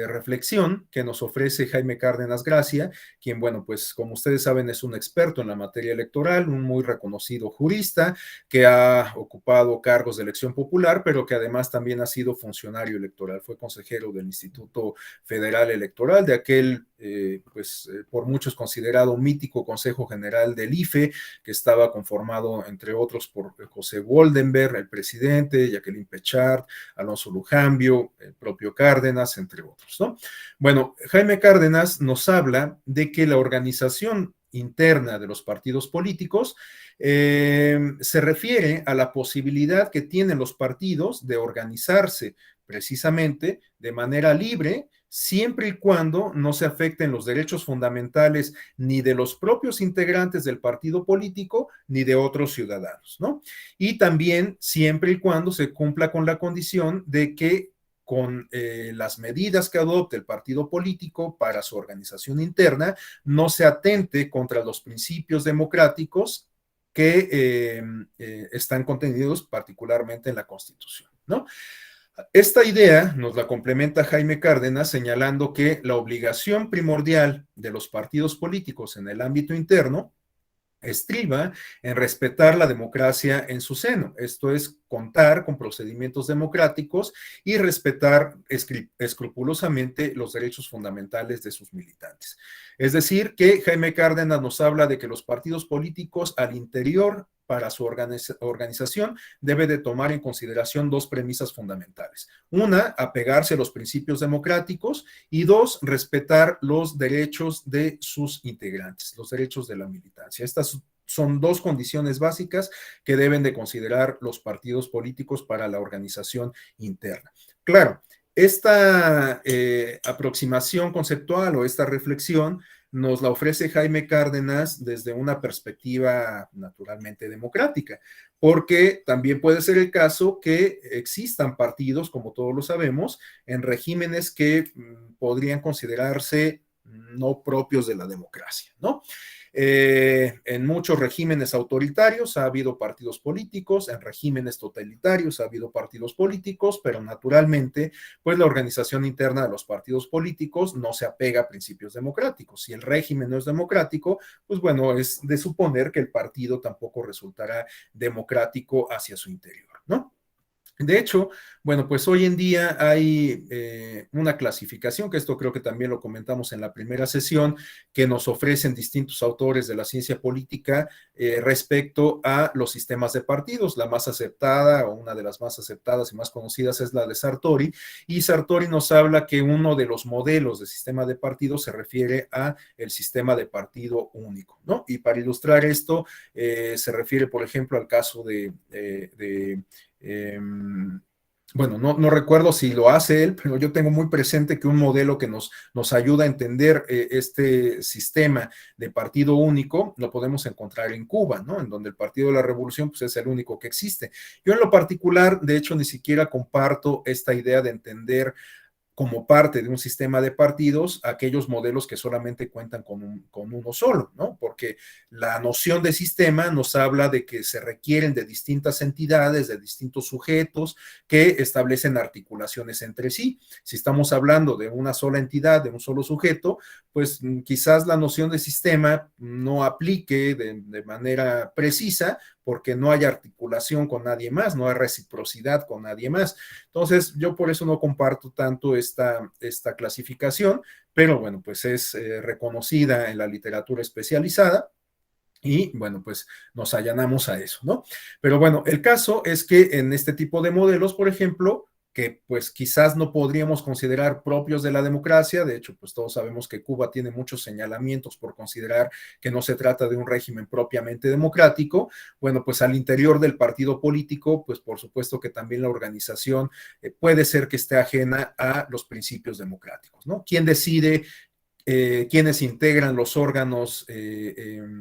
reflexión que nos ofrece Jaime Cárdenas Gracia, quien, bueno, pues como ustedes saben es un experto en la materia electoral, un muy reconocido jurista que ha ocupado cargos de elección popular, pero que además también ha sido funcionario electoral, fue consejero del Instituto Federal Electoral, de aquel, por muchos considerado mítico Consejo General del IFE, que estaba conformado, entre otros, por José Goldenberg, el presidente, Jacqueline Pechard, Alonso Lujambio, el propio Cárdenas, entre otros, ¿no? Bueno, Jaime Cárdenas nos habla de que la organización interna de los partidos políticos se refiere a la posibilidad que tienen los partidos de organizarse precisamente de manera libre, siempre y cuando no se afecten los derechos fundamentales ni de los propios integrantes del partido político ni de otros ciudadanos, ¿no? Y también siempre y cuando se cumpla con la condición de que con las medidas que adopte el partido político para su organización interna, no se atente contra los principios democráticos que están contenidos particularmente en la Constitución, ¿no? Esta idea nos la complementa Jaime Cárdenas señalando que la obligación primordial de los partidos políticos en el ámbito interno estriba en respetar la democracia en su seno, esto es, contar con procedimientos democráticos y respetar escrupulosamente los derechos fundamentales de sus militantes. Es decir, que Jaime Cárdenas nos habla de que los partidos políticos al interior para su organización debe de tomar en consideración dos premisas fundamentales. Una, apegarse a los principios democráticos y dos, respetar los derechos de sus integrantes, los derechos de la militancia. Estas son dos condiciones básicas que deben de considerar los partidos políticos para la organización interna. Claro, esta aproximación conceptual o esta reflexión nos la ofrece Jaime Cárdenas desde una perspectiva naturalmente democrática, porque también puede ser el caso que existan partidos, como todos lo sabemos, en regímenes que podrían considerarse no propios de la democracia, ¿no? En muchos regímenes autoritarios ha habido partidos políticos, en regímenes totalitarios ha habido partidos políticos, pero naturalmente, pues la organización interna de los partidos políticos no se apega a principios democráticos. Si el régimen no es democrático, pues bueno, es de suponer que el partido tampoco resultará democrático hacia su interior, ¿no? De hecho, bueno, pues hoy en día hay una clasificación, que esto creo que también lo comentamos en la primera sesión, que nos ofrecen distintos autores de la ciencia política respecto a los sistemas de partidos. La más aceptada o una de las más aceptadas y más conocidas es la de Sartori, y Sartori nos habla que uno de los modelos de sistema de partidos se refiere a el sistema de partido único, ¿no? Y para ilustrar esto, se refiere, por ejemplo, al caso bueno, no recuerdo si lo hace él, pero yo tengo muy presente que un modelo que nos ayuda a entender este sistema de partido único lo podemos encontrar en Cuba, ¿no? En donde el Partido de la Revolución pues, es el único que existe. Yo en lo particular, de hecho, ni siquiera comparto esta idea de entender como parte de un sistema de partidos aquellos modelos que solamente cuentan con uno solo, ¿no? Porque la noción de sistema nos habla de que se requieren de distintas entidades, de distintos sujetos que establecen articulaciones entre sí. Si estamos hablando de una sola entidad, de un solo sujeto, pues quizás la noción de sistema no aplique de manera precisa, porque no hay articulación con nadie más, no hay reciprocidad con nadie más. Entonces, yo por eso no comparto tanto esta clasificación, pero bueno, pues es reconocida en la literatura especializada. Y bueno, pues nos allanamos a eso, ¿no? Pero bueno, el caso es que en este tipo de modelos, por ejemplo, que pues quizás no podríamos considerar propios de la democracia, de hecho, pues todos sabemos que Cuba tiene muchos señalamientos por considerar que no se trata de un régimen propiamente democrático, bueno, pues al interior del partido político, pues por supuesto que también la organización puede ser que esté ajena a los principios democráticos, ¿no? ¿Quién decide quienes integran los órganos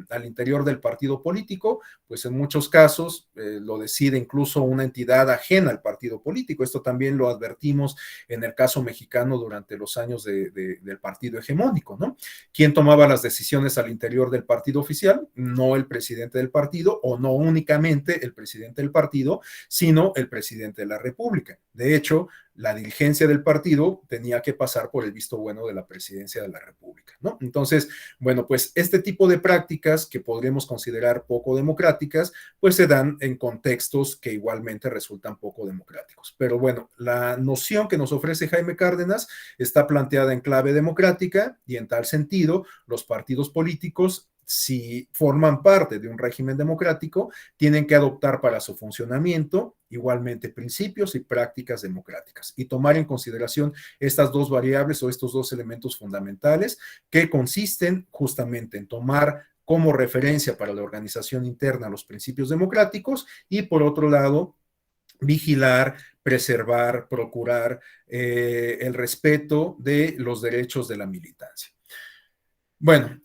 al interior del partido político, pues en muchos casos lo decide incluso una entidad ajena al partido político. Esto también lo advertimos en el caso mexicano durante los años del partido hegemónico, ¿no? ¿Quién tomaba las decisiones al interior del partido oficial? No el presidente del partido, o no únicamente el presidente del partido, sino el presidente de la República. De hecho, la dirigencia del partido tenía que pasar por el visto bueno de la presidencia de la República, ¿no? Entonces, bueno, pues este tipo de prácticas que podríamos considerar poco democráticas, pues se dan en contextos que igualmente resultan poco democráticos. Pero bueno, la noción que nos ofrece Jaime Cárdenas está planteada en clave democrática y en tal sentido, los partidos políticos, si forman parte de un régimen democrático, tienen que adoptar para su funcionamiento igualmente principios y prácticas democráticas y tomar en consideración estas dos variables o estos dos elementos fundamentales que consisten justamente en tomar como referencia para la organización interna los principios democráticos y por otro lado, vigilar, preservar, procurar el respeto de los derechos de la militancia. Bueno,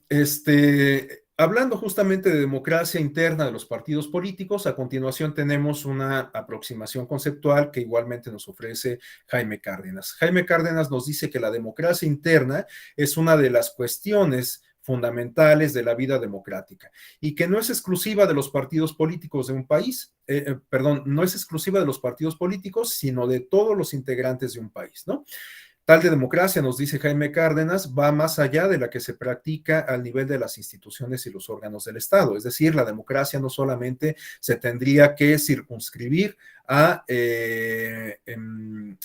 hablando justamente de democracia interna de los partidos políticos, a continuación tenemos una aproximación conceptual que igualmente nos ofrece Jaime Cárdenas. Jaime Cárdenas nos dice que la democracia interna es una de las cuestiones fundamentales de la vida democrática y que no es exclusiva de los partidos políticos de un país, no es exclusiva de los partidos políticos, sino de todos los integrantes de un país, ¿no? Tal de democracia, nos dice Jaime Cárdenas, va más allá de la que se practica al nivel de las instituciones y los órganos del Estado. Es decir, la democracia no solamente se tendría que circunscribir a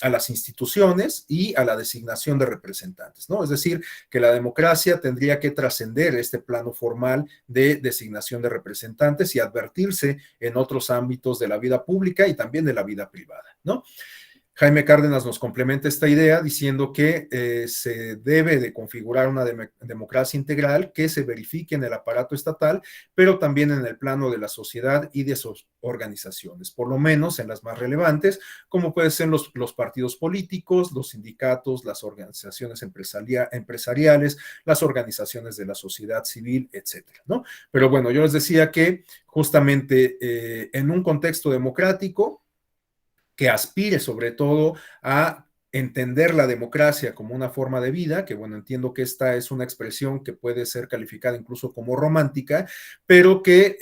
las instituciones y a la designación de representantes, ¿no? Es decir, que la democracia tendría que trascender este plano formal de designación de representantes y advertirse en otros ámbitos de la vida pública y también de la vida privada, ¿no? Jaime Cárdenas nos complementa esta idea diciendo que se debe de configurar una democracia integral que se verifique en el aparato estatal, pero también en el plano de la sociedad y de sus organizaciones, por lo menos en las más relevantes, como pueden ser los partidos políticos, los sindicatos, las organizaciones empresariales, las organizaciones de la sociedad civil, etcétera, ¿no? Pero bueno, yo les decía que justamente en un contexto democrático, que aspire sobre todo a entender la democracia como una forma de vida, que bueno, entiendo que esta es una expresión que puede ser calificada incluso como romántica, pero que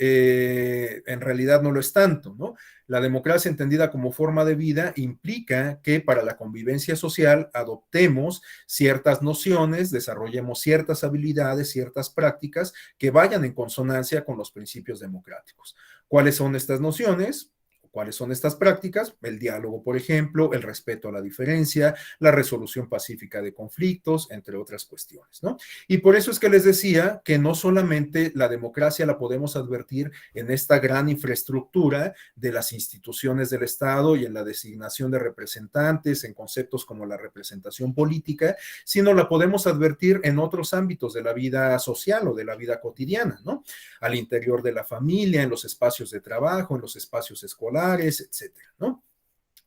en realidad no lo es tanto, ¿no? La democracia entendida como forma de vida implica que para la convivencia social adoptemos ciertas nociones, desarrollemos ciertas habilidades, ciertas prácticas que vayan en consonancia con los principios democráticos. ¿Cuáles son estas nociones? ¿Cuáles son estas prácticas? El diálogo, por ejemplo, el respeto a la diferencia, la resolución pacífica de conflictos, entre otras cuestiones, ¿no? Y por eso es que les decía que no solamente la democracia la podemos advertir en esta gran infraestructura de las instituciones del Estado y en la designación de representantes, en conceptos como la representación política, sino la podemos advertir en otros ámbitos de la vida social o de la vida cotidiana, ¿no? Al interior de la familia, en los espacios de trabajo, en los espacios escolares, etcétera, ¿no?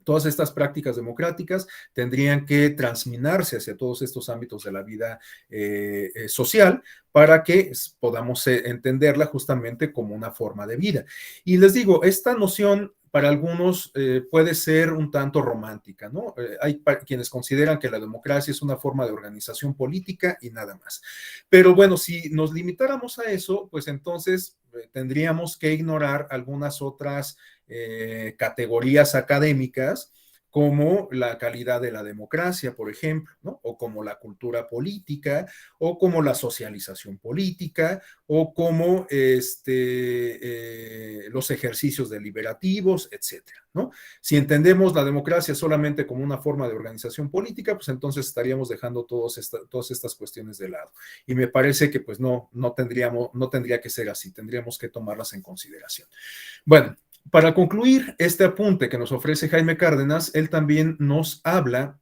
Todas estas prácticas democráticas tendrían que transminarse hacia todos estos ámbitos de la vida social para que podamos entenderla justamente como una forma de vida. Y les digo, esta noción para algunos puede ser un tanto romántica, ¿no? Hay quienes consideran que la democracia es una forma de organización política y nada más. Pero bueno, si nos limitáramos a eso, pues entonces tendríamos que ignorar algunas otras categorías académicas como la calidad de la democracia, por ejemplo, ¿no? O como la cultura política, o como la socialización política, o como los ejercicios deliberativos, etcétera, ¿no? Si entendemos la democracia solamente como una forma de organización política, pues entonces estaríamos dejando todas estas cuestiones de lado. Y me parece que pues no tendría que ser así, tendríamos que tomarlas en consideración. Bueno, para concluir este apunte que nos ofrece Jaime Cárdenas, él también nos habla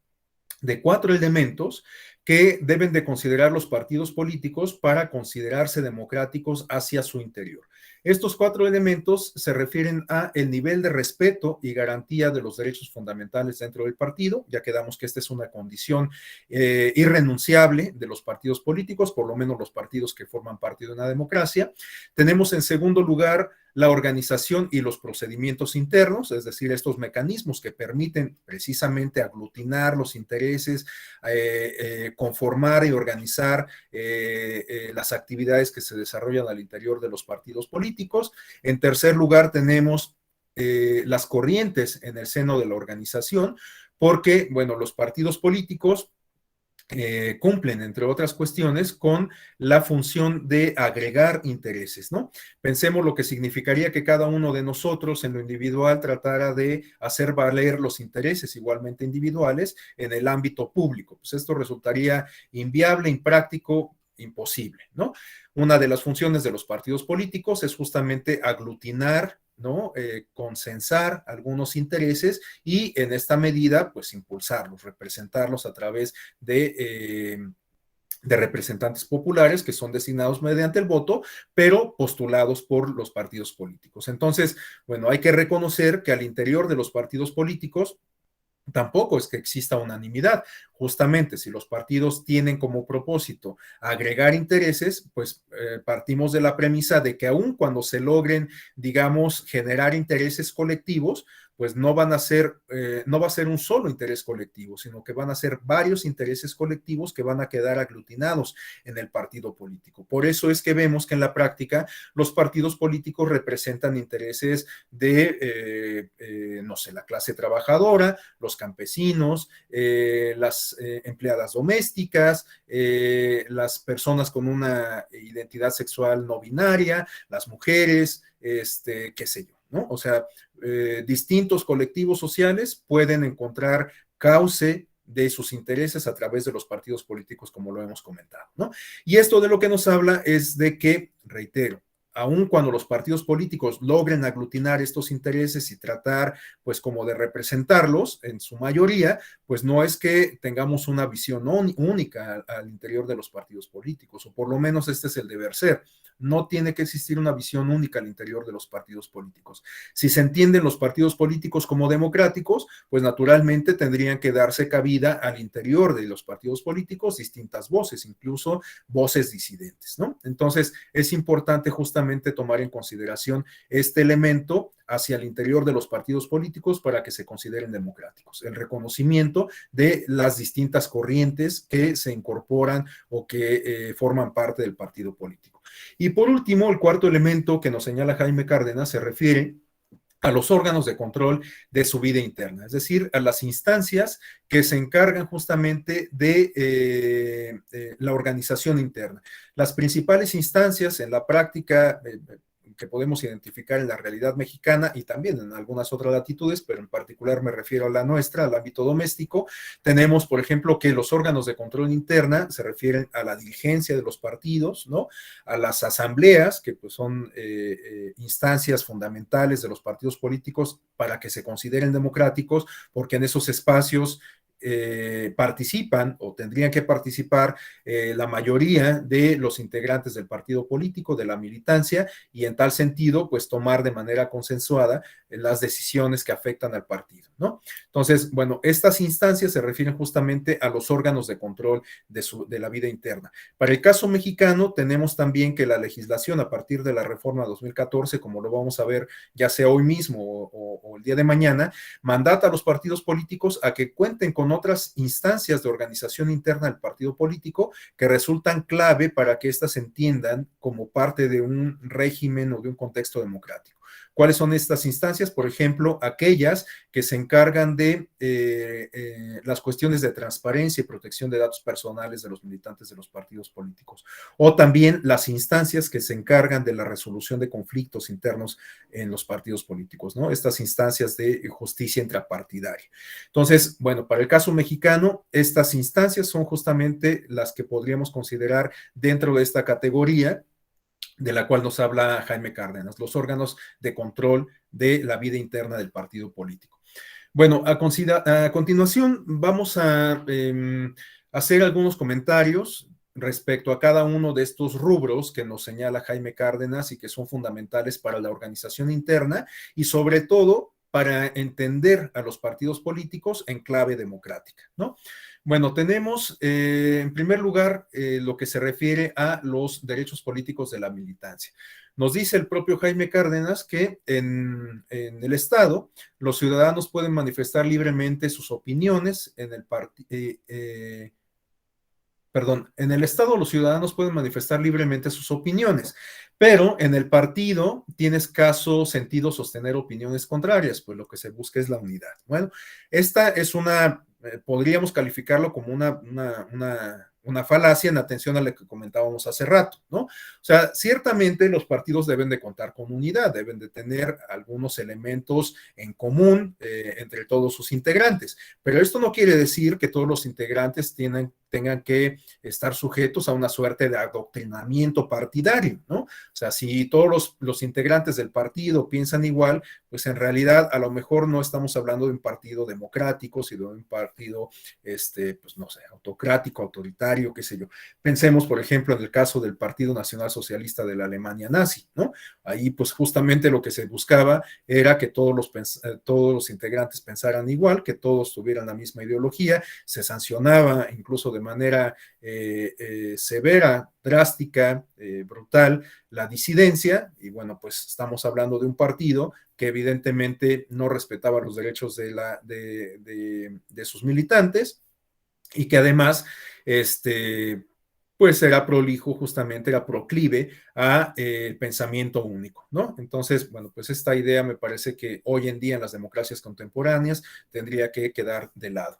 de 4 elementos que deben de considerar los partidos políticos para considerarse democráticos hacia su interior. Estos 4 elementos se refieren a el nivel de respeto y garantía de los derechos fundamentales dentro del partido. Ya quedamos que esta es una condición irrenunciable de los partidos políticos, por lo menos los partidos que forman parte de una democracia. Tenemos en segundo lugar la organización y los procedimientos internos, es decir, estos mecanismos que permiten precisamente aglutinar los intereses, conformar y organizar las actividades que se desarrollan al interior de los partidos políticos. En tercer lugar, tenemos las corrientes en el seno de la organización, porque, bueno, los partidos políticos cumplen, entre otras cuestiones, con la función de agregar intereses, ¿no? Pensemos lo que significaría que cada uno de nosotros en lo individual tratara de hacer valer los intereses igualmente individuales en el ámbito público. Pues esto resultaría inviable, impráctico, imposible, ¿no? Una de las funciones de los partidos políticos es justamente aglutinar, ¿no? Consensar algunos intereses y en esta medida, pues impulsarlos, representarlos a través de representantes populares que son designados mediante el voto, pero postulados por los partidos políticos. Entonces, bueno, hay que reconocer que al interior de los partidos políticos tampoco es que exista unanimidad. Justamente, si los partidos tienen como propósito agregar intereses, pues partimos de la premisa de que aun cuando se logren, digamos, generar intereses colectivos, pues no van a ser, no va a ser un solo interés colectivo, sino que van a ser varios intereses colectivos que van a quedar aglutinados en el partido político. Por eso es que vemos que en la práctica los partidos políticos representan intereses de, no sé, la clase trabajadora, los campesinos, las empleadas domésticas, las personas con una identidad sexual no binaria, las mujeres, qué sé yo, ¿no? O sea, distintos colectivos sociales pueden encontrar cauce de sus intereses a través de los partidos políticos, como lo hemos comentado, ¿no? Y esto de lo que nos habla es de que, reitero, aun cuando los partidos políticos logren aglutinar estos intereses y tratar, pues, como de representarlos en su mayoría, pues no es que tengamos una visión única al interior de los partidos políticos, o por lo menos este es el deber ser. No tiene que existir una visión única al interior de los partidos políticos. Si se entienden los partidos políticos como democráticos, pues naturalmente tendrían que darse cabida al interior de los partidos políticos distintas voces, incluso voces disidentes, ¿no? Entonces, es importante justamente tomar en consideración este elemento hacia el interior de los partidos políticos para que se consideren democráticos, el reconocimiento de las distintas corrientes que se incorporan o que forman parte del partido político. Y por último, el cuarto elemento que nos señala Jaime Cárdenas se refiere a los órganos de control de su vida interna, es decir, a las instancias que se encargan justamente de la organización interna. Las principales instancias en la práctica que podemos identificar en la realidad mexicana y también en algunas otras latitudes, pero en particular me refiero a la nuestra, al ámbito doméstico. Tenemos, por ejemplo, que los órganos de control interna se refieren a la dirigencia de los partidos, ¿no? A las asambleas, que pues son instancias fundamentales de los partidos políticos para que se consideren democráticos, porque en esos espacios participan o tendrían que participar la mayoría de los integrantes del partido político, de la militancia, y en tal sentido, pues tomar de manera consensuada las decisiones que afectan al partido, ¿no? Entonces, bueno, estas instancias se refieren justamente a los órganos de control de la vida interna. Para el caso mexicano, tenemos también que la legislación a partir de la reforma 2014, como lo vamos a ver ya sea hoy mismo o el día de mañana, mandata a los partidos políticos a que cuenten con otras instancias de organización interna del partido político que resultan clave para que éstas se entiendan como parte de un régimen o de un contexto democrático. ¿Cuáles son estas instancias? Por ejemplo, aquellas que se encargan de las cuestiones de transparencia y protección de datos personales de los militantes de los partidos políticos. O también las instancias que se encargan de la resolución de conflictos internos en los partidos políticos, ¿no? Estas instancias de justicia intrapartidaria. Entonces, bueno, para el caso mexicano, estas instancias son justamente las que podríamos considerar dentro de esta categoría de la cual nos habla Jaime Cárdenas, los órganos de control de la vida interna del partido político. Bueno, a continuación vamos a hacer algunos comentarios respecto a cada uno de estos rubros que nos señala Jaime Cárdenas y que son fundamentales para la organización interna y sobre todo para entender a los partidos políticos en clave democrática, ¿no? Bueno, tenemos en primer lugar lo que se refiere a los derechos políticos de la militancia. Nos dice el propio Jaime Cárdenas que en el Estado los ciudadanos pueden manifestar libremente sus opiniones en el Estado los ciudadanos pueden manifestar libremente sus opiniones, pero en el partido tiene escaso sentido sostener opiniones contrarias, pues lo que se busca es la unidad. Bueno, esta es podríamos calificarlo como una falacia en atención a lo que comentábamos hace rato, ¿no? O sea, ciertamente los partidos deben de contar con unidad, deben de tener algunos elementos en común entre todos sus integrantes, pero esto no quiere decir que todos los integrantes tengan que estar sujetos a una suerte de adoctrinamiento partidario, ¿no? O sea, si todos los integrantes del partido piensan igual, pues en realidad a lo mejor no estamos hablando de un partido democrático, sino de un partido, pues no sé, autocrático, autoritario, qué sé yo. Pensemos, por ejemplo, en el caso del Partido Nacional Socialista de la Alemania nazi, ¿no? Ahí, pues justamente lo que se buscaba era que todos los integrantes pensaran igual, que todos tuvieran la misma ideología, se sancionaba incluso de manera severa, drástica, brutal, la disidencia, y bueno, pues estamos hablando de un partido que evidentemente no respetaba los derechos de sus militantes y que además, pues era prolijo, justamente era proclive a pensamiento único, ¿no? Entonces, bueno, pues esta idea me parece que hoy en día en las democracias contemporáneas tendría que quedar de lado.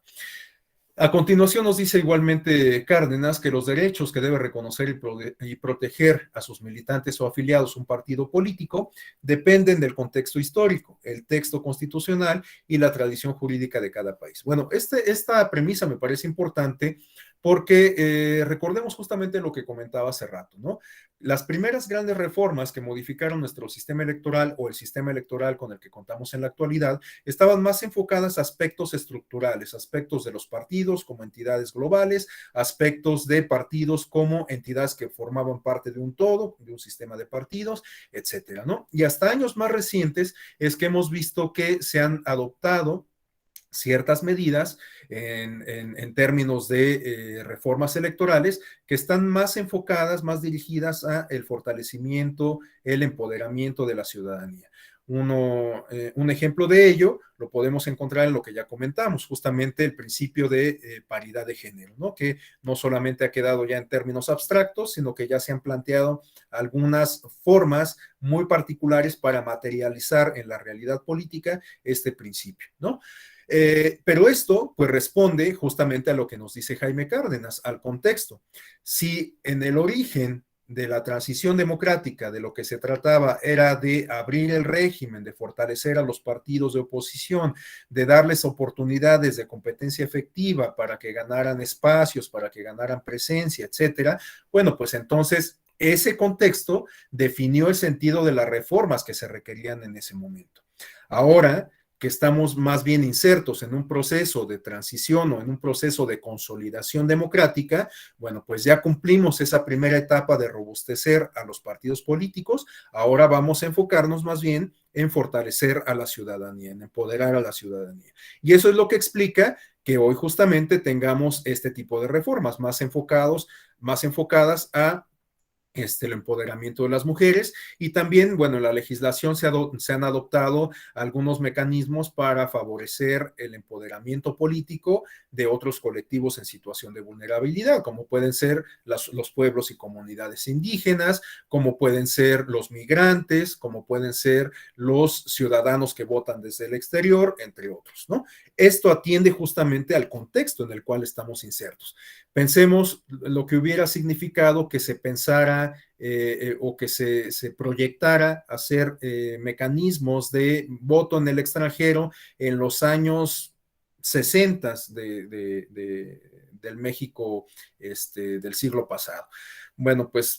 A continuación nos dice igualmente Cárdenas que los derechos que debe reconocer y proteger a sus militantes o afiliados a un partido político dependen del contexto histórico, el texto constitucional y la tradición jurídica de cada país. Bueno, esta premisa me parece importante porque recordemos justamente lo que comentaba hace rato, ¿no? Las primeras grandes reformas que modificaron nuestro sistema electoral o el sistema electoral con el que contamos en la actualidad estaban más enfocadas a aspectos estructurales, aspectos de los partidos como entidades globales, aspectos de partidos como entidades que formaban parte de un todo, de un sistema de partidos, etcétera, ¿no? Y hasta años más recientes es que hemos visto que se han adoptado ciertas medidas en términos de reformas electorales que están más enfocadas, más dirigidas a el fortalecimiento, el empoderamiento de la ciudadanía. Un ejemplo de ello lo podemos encontrar en lo que ya comentamos, justamente el principio de paridad de género, ¿no? Que no solamente ha quedado ya en términos abstractos, sino que ya se han planteado algunas formas muy particulares para materializar en la realidad política este principio, ¿no? Pero esto pues responde justamente a lo que nos dice Jaime Cárdenas, al contexto. Si en el origen de la transición democrática de lo que se trataba era de abrir el régimen, de fortalecer a los partidos de oposición, de darles oportunidades de competencia efectiva para que ganaran espacios, para que ganaran presencia, etcétera, bueno, pues entonces ese contexto definió el sentido de las reformas que se requerían en ese momento. Ahora que estamos más bien insertos en un proceso de transición o en un proceso de consolidación democrática, bueno, pues ya cumplimos esa primera etapa de robustecer a los partidos políticos, ahora vamos a enfocarnos más bien en fortalecer a la ciudadanía, en empoderar a la ciudadanía. Y eso es lo que explica que hoy justamente tengamos este tipo de reformas más enfocadas a el empoderamiento de las mujeres y también, bueno, en la legislación se han adoptado algunos mecanismos para favorecer el empoderamiento político de otros colectivos en situación de vulnerabilidad, como pueden ser los pueblos y comunidades indígenas, como pueden ser los migrantes, como pueden ser los ciudadanos que votan desde el exterior, entre otros, ¿no? Esto atiende justamente al contexto en el cual estamos insertos. Pensemos lo que hubiera significado que se pensara o que se proyectara hacer mecanismos de voto en el extranjero en los años 60 del México del siglo pasado. Bueno, pues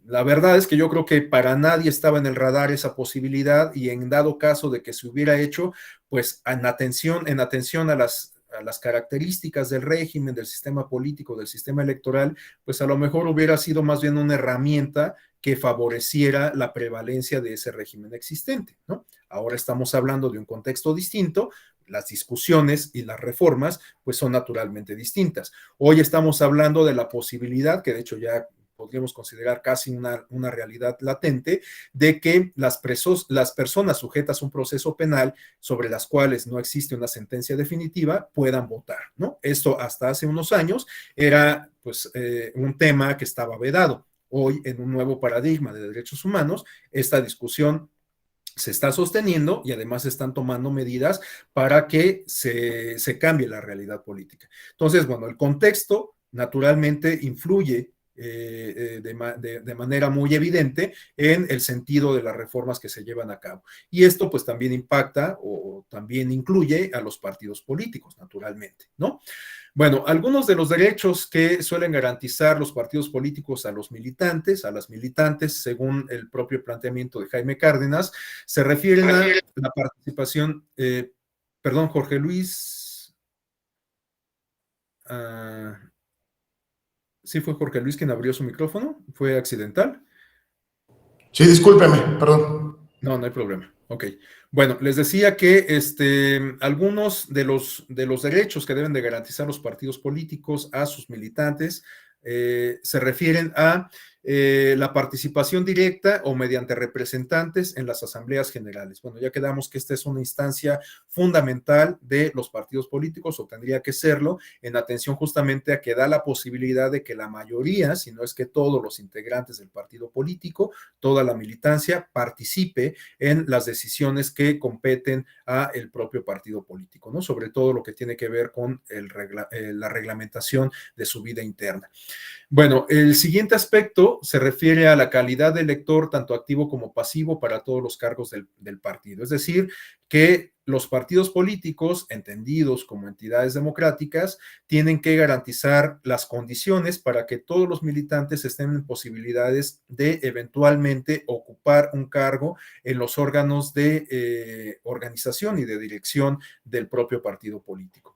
la verdad es que yo creo que para nadie estaba en el radar esa posibilidad y en dado caso de que se hubiera hecho, pues en atención a a las características del régimen, del sistema político, del sistema electoral, pues a lo mejor hubiera sido más bien una herramienta que favoreciera la prevalencia de ese régimen existente, ¿no? Ahora estamos hablando de un contexto distinto, las discusiones y las reformas pues son naturalmente distintas. Hoy estamos hablando de la posibilidad, que de hecho ya podríamos considerar casi una realidad latente, de que las personas sujetas a un proceso penal sobre las cuales no existe una sentencia definitiva puedan votar, ¿no? Esto hasta hace unos años era pues un tema que estaba vedado. Hoy, en un nuevo paradigma de derechos humanos, esta discusión se está sosteniendo y además se están tomando medidas para que se cambie la realidad política. Entonces, bueno, el contexto naturalmente influye de manera muy evidente en el sentido de las reformas que se llevan a cabo. Y esto pues también impacta o también incluye a los partidos políticos, naturalmente, ¿no? Bueno, algunos de los derechos que suelen garantizar los partidos políticos a los militantes, a las militantes, según el propio planteamiento de Jaime Cárdenas, se refieren a la participación, perdón, Jorge Luis, ¿sí fue Jorge Luis quien abrió su micrófono? ¿Fue accidental? Sí, discúlpeme, perdón. No, no hay problema. Ok. Bueno, les decía que algunos de los derechos que deben de garantizar los partidos políticos a sus militantes se refieren a la participación directa o mediante representantes en las asambleas generales. Bueno, ya quedamos que esta es una instancia fundamental de los partidos políticos, o tendría que serlo, en atención justamente a que da la posibilidad de que la mayoría, si no es que todos los integrantes del partido político, toda la militancia, participe en las decisiones que competen a el propio partido político, ¿no? Sobre todo lo que tiene que ver con la reglamentación de su vida interna. Bueno, el siguiente aspecto se refiere a la calidad de elector, tanto activo como pasivo, para todos los cargos del partido. Es decir, que los partidos políticos, entendidos como entidades democráticas, tienen que garantizar las condiciones para que todos los militantes estén en posibilidades de eventualmente ocupar un cargo en los órganos de organización y de dirección del propio partido político.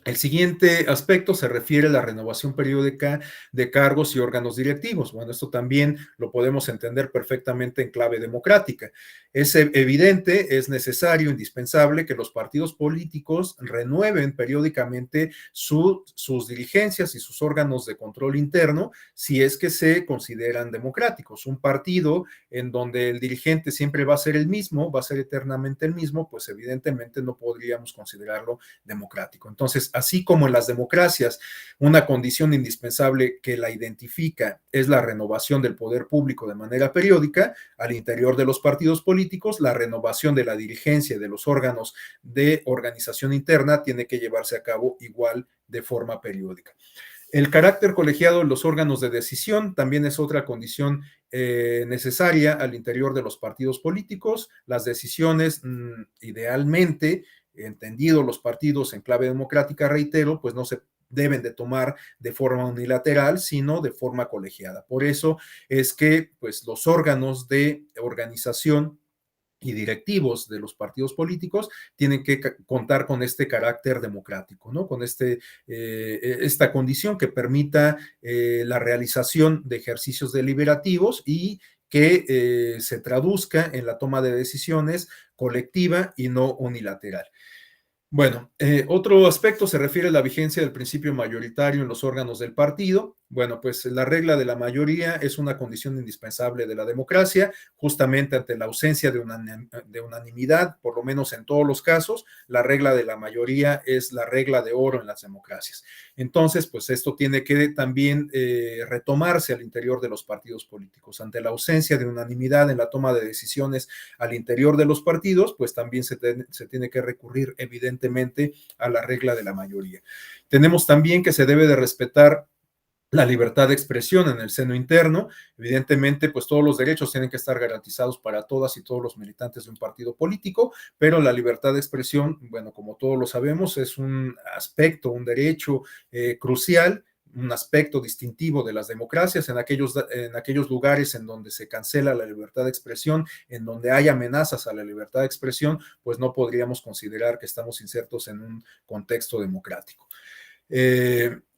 El siguiente aspecto se refiere a la renovación periódica de cargos y órganos directivos. Bueno, esto también lo podemos entender perfectamente en clave democrática. Es evidente, es necesario, indispensable que los partidos políticos renueven periódicamente sus dirigencias y sus órganos de control interno si es que se consideran democráticos. Un partido en donde el dirigente siempre va a ser el mismo, va a ser eternamente el mismo, pues evidentemente no podríamos considerarlo democrático. Entonces, así como en las democracias, una condición indispensable que la identifica es la renovación del poder público de manera periódica, al interior de los partidos políticos, la renovación de la dirigencia y de los órganos de organización interna tiene que llevarse a cabo igual de forma periódica. El carácter colegiado de los órganos de decisión también es otra condición necesaria al interior de los partidos políticos. Las decisiones, idealmente, entendido los partidos en clave democrática, reitero, pues no se deben de tomar de forma unilateral, sino de forma colegiada. Por eso es que pues, los órganos de organización y directivos de los partidos políticos tienen que contar con este carácter democrático, ¿no? Con esta condición que permita la realización de ejercicios deliberativos y que se traduzca en la toma de decisiones colectiva y no unilateral. Bueno, otro aspecto se refiere a la vigencia del principio mayoritario en los órganos del partido. Bueno, pues la regla de la mayoría es una condición indispensable de la democracia, justamente ante la ausencia de unanimidad, por lo menos en todos los casos, la regla de la mayoría es la regla de oro en las democracias. Entonces, pues esto tiene que también retomarse al interior de los partidos políticos. Ante la ausencia de unanimidad en la toma de decisiones al interior de los partidos, pues también se tiene que recurrir evidentemente a la regla de la mayoría. Tenemos también que se debe de respetar la libertad de expresión en el seno interno. Evidentemente, pues todos los derechos tienen que estar garantizados para todas y todos los militantes de un partido político, pero la libertad de expresión, bueno, como todos lo sabemos, es un aspecto, un derecho crucial, un aspecto distintivo de las democracias en aquellos lugares en donde se cancela la libertad de expresión, en donde hay amenazas a la libertad de expresión, pues no podríamos considerar que estamos insertos en un contexto democrático.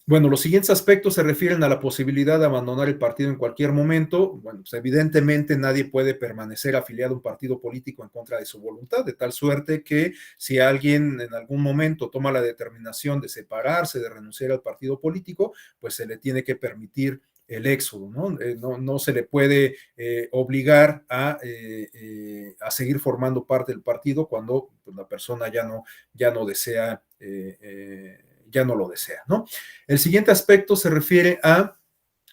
Bueno, los siguientes aspectos se refieren a la posibilidad de abandonar el partido en cualquier momento. Bueno, pues evidentemente nadie puede permanecer afiliado a un partido político en contra de su voluntad, de tal suerte que si alguien en algún momento toma la determinación de separarse, de renunciar al partido político, pues se le tiene que permitir el éxodo, ¿no? No se le puede obligar a seguir formando parte del partido cuando pues, la persona ya no desea ya no lo desea, ¿no? El siguiente aspecto se refiere a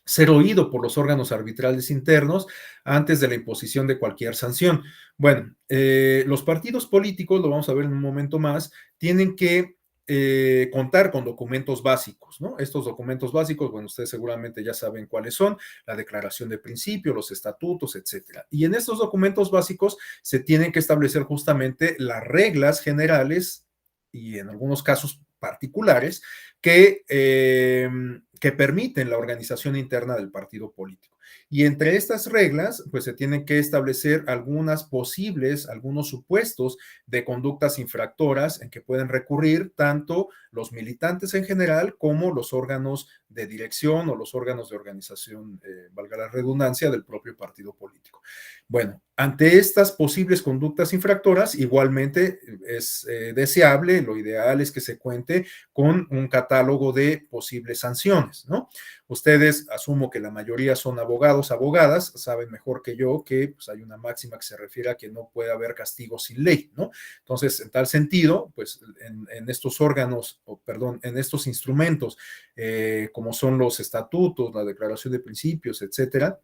ser oído por los órganos arbitrales internos antes de la imposición de cualquier sanción. Bueno, los partidos políticos, lo vamos a ver en un momento más, tienen que contar con documentos básicos, ¿no? Estos documentos básicos, bueno, ustedes seguramente ya saben cuáles son, la declaración de principio, los estatutos, etcétera. Y en estos documentos básicos se tienen que establecer justamente las reglas generales y en algunos casos particulares que permiten la organización interna del partido político. Y entre estas reglas, pues se tienen que establecer algunos supuestos de conductas infractoras en que pueden recurrir tanto los militantes en general como los órganos de dirección o los órganos de organización, valga la redundancia, del propio partido político. Bueno, ante estas posibles conductas infractoras, igualmente es deseable, lo ideal es que se cuente con un catálogo de posibles sanciones, ¿no? Ustedes, asumo que la mayoría son abogados, abogadas, saben mejor que yo que pues, hay una máxima que se refiere a que no puede haber castigo sin ley, ¿no? Entonces, en tal sentido, pues en estos órganos, en estos instrumentos, como son los estatutos, la declaración de principios, etcétera,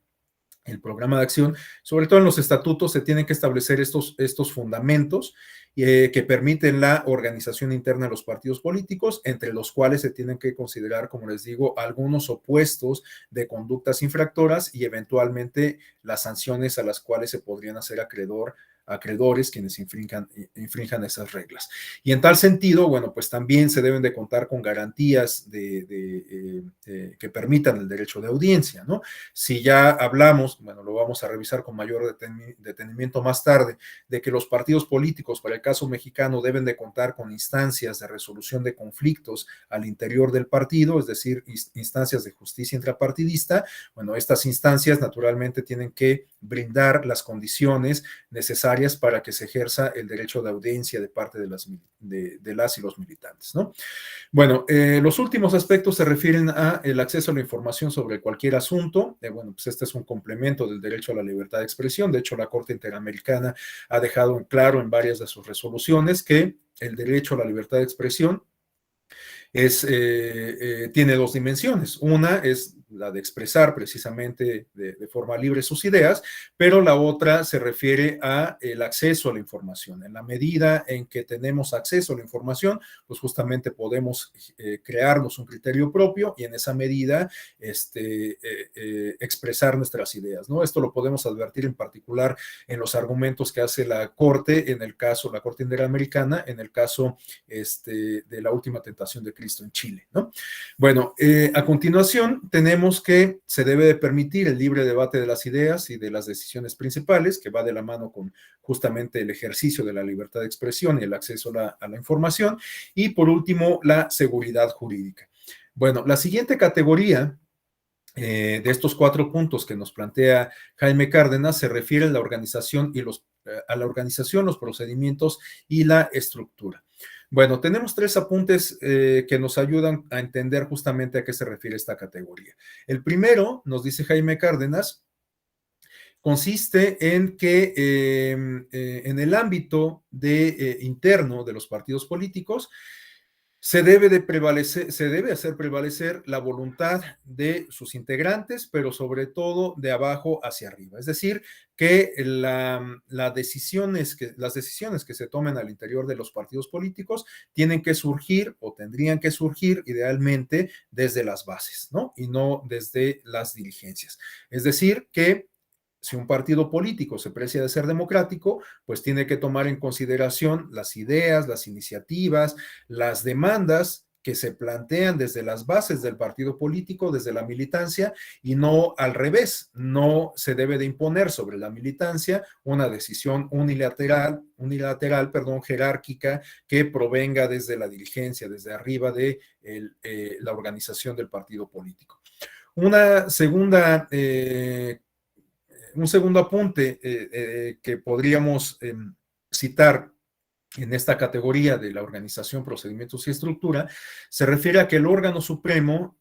el programa de acción, sobre todo en los estatutos se tienen que establecer estos fundamentos que permiten la organización interna de los partidos políticos, entre los cuales se tienen que considerar, como les digo, algunos opuestos de conductas infractoras y eventualmente las sanciones a las cuales se podrían hacer acreedores quienes infrinjan esas reglas. Y en tal sentido, bueno, pues también se deben de contar con garantías que permitan el derecho de audiencia, ¿no? Si ya hablamos, bueno, lo vamos a revisar con mayor detenimiento más tarde, de que los partidos políticos, para el caso mexicano, deben de contar con instancias de resolución de conflictos al interior del partido, es decir, instancias de justicia intrapartidista, bueno, estas instancias naturalmente tienen que brindar las condiciones necesarias para que se ejerza el derecho de audiencia de parte de las y los militantes, ¿no? Bueno, los últimos aspectos se refieren a el acceso a la información sobre cualquier asunto. Bueno, pues este es un complemento del derecho a la libertad de expresión. De hecho, la Corte Interamericana ha dejado en claro en varias de sus resoluciones que el derecho a la libertad de expresión tiene dos dimensiones. Una es la de expresar precisamente de forma libre sus ideas, pero la otra se refiere a el acceso a la información. En la medida en que tenemos acceso a la información, pues justamente podemos crearnos un criterio propio y en esa medida expresar nuestras ideas, ¿no? Esto lo podemos advertir en particular en los argumentos que hace la Corte, la Corte Interamericana, en el caso de la última tentación de Cristo en Chile, ¿no? Bueno, a continuación tenemos que se debe de permitir el libre debate de las ideas y de las decisiones principales, que va de la mano con justamente el ejercicio de la libertad de expresión y el acceso a la información, y por último, la seguridad jurídica. Bueno, la siguiente categoría de estos 4 puntos que nos plantea Jaime Cárdenas se refiere a la organización los procedimientos y la estructura. Bueno, tenemos 3 apuntes que nos ayudan a entender justamente a qué se refiere esta categoría. El primero, nos dice Jaime Cárdenas, consiste en que en el ámbito interno de los partidos políticos se debe hacer prevalecer la voluntad de sus integrantes, pero sobre todo de abajo hacia arriba. Es decir, que las decisiones que se tomen al interior de los partidos políticos tienen que surgir o tendrían que surgir idealmente desde las bases, ¿no? Y no desde las dirigencias. Es decir, que si un partido político se precia de ser democrático, pues tiene que tomar en consideración las ideas, las iniciativas, las demandas que se plantean desde las bases del partido político, desde la militancia, y no al revés. No se debe de imponer sobre la militancia una decisión unilateral, jerárquica, que provenga desde la dirigencia, desde arriba de la organización del partido político. Un segundo apunte que podríamos citar en esta categoría de la organización, procedimientos y estructura, se refiere a que el órgano supremo,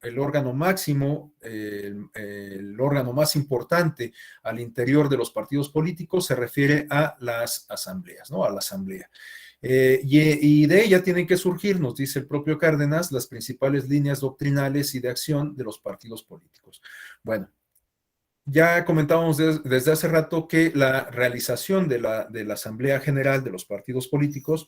el órgano máximo, el órgano más importante al interior de los partidos políticos se refiere a las asambleas, ¿no? A la asamblea. Y de ella tienen que surgir, nos dice el propio Cárdenas, las principales líneas doctrinales y de acción de los partidos políticos. Bueno, ya comentábamos desde hace rato que la realización de la Asamblea General de los partidos políticos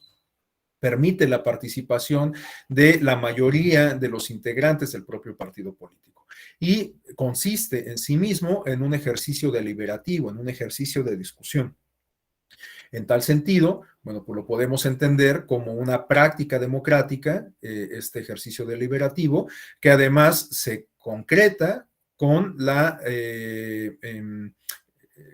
permite la participación de la mayoría de los integrantes del propio partido político y consiste en sí mismo en un ejercicio deliberativo, en un ejercicio de discusión. En tal sentido, bueno, pues lo podemos entender como una práctica democrática, este ejercicio deliberativo, que además se concreta con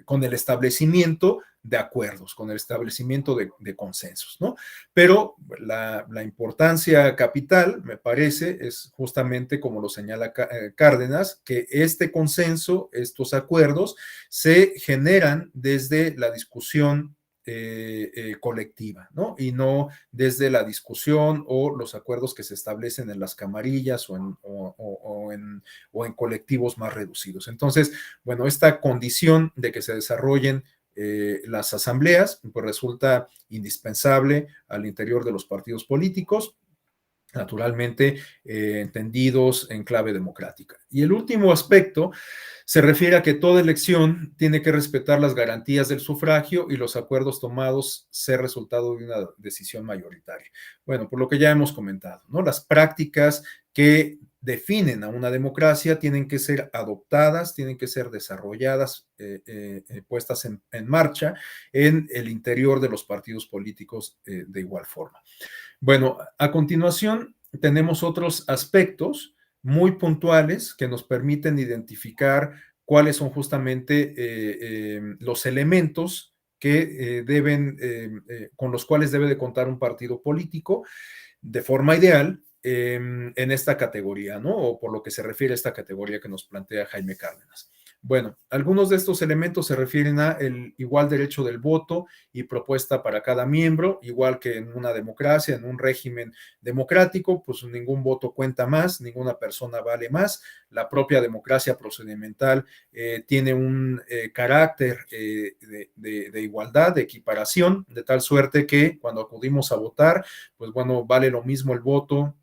con el establecimiento de acuerdos, con el establecimiento de consensos, ¿no? Pero la importancia capital, me parece, es justamente como lo señala Cárdenas, que este consenso, estos acuerdos, se generan desde la discusión colectiva, ¿no? Y no desde la discusión o los acuerdos que se establecen en las camarillas o en colectivos más reducidos. Entonces, bueno, esta condición de que se desarrollen las asambleas, pues resulta indispensable al interior de los partidos políticos, naturalmente entendidos en clave democrática. Y el último aspecto se refiere a que toda elección tiene que respetar las garantías del sufragio y los acuerdos tomados ser resultado de una decisión mayoritaria. Bueno, por lo que ya hemos comentado, ¿no? Las prácticas que definen a una democracia tienen que ser adoptadas, tienen que ser desarrolladas, puestas en marcha en el interior de los partidos políticos de igual forma. Bueno, a continuación tenemos otros aspectos muy puntuales que nos permiten identificar cuáles son justamente los elementos que con los cuales debe de contar un partido político de forma ideal en esta categoría, ¿no? O por lo que se refiere a esta categoría que nos plantea Jaime Cárdenas. Bueno, algunos de estos elementos se refieren a el igual derecho del voto y propuesta para cada miembro, igual que en una democracia, en un régimen democrático, pues ningún voto cuenta más, ninguna persona vale más. La propia democracia procedimental tiene un carácter de igualdad, de equiparación, de tal suerte que cuando acudimos a votar, pues bueno, vale lo mismo el voto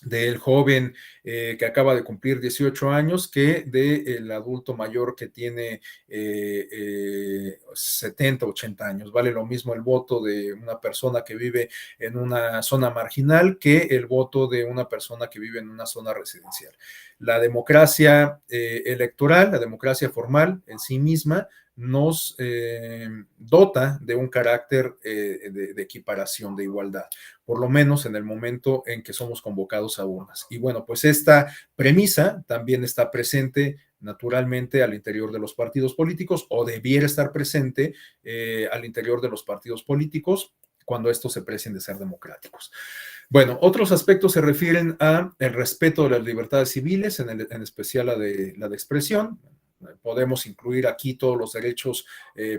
del joven que acaba de cumplir 18 años que del adulto mayor que tiene 70, 80 años. Vale lo mismo el voto de una persona que vive en una zona marginal que el voto de una persona que vive en una zona residencial. La democracia electoral, la democracia formal en sí misma, nos dota de un carácter de equiparación, de igualdad, por lo menos en el momento en que somos convocados a urnas. Y bueno, pues esta premisa también está presente naturalmente al interior de los partidos políticos, o debiera estar presente al interior de los partidos políticos cuando estos se precien de ser democráticos. Bueno, otros aspectos se refieren a el respeto de las libertades civiles, en especial la de expresión. Podemos incluir aquí todos los derechos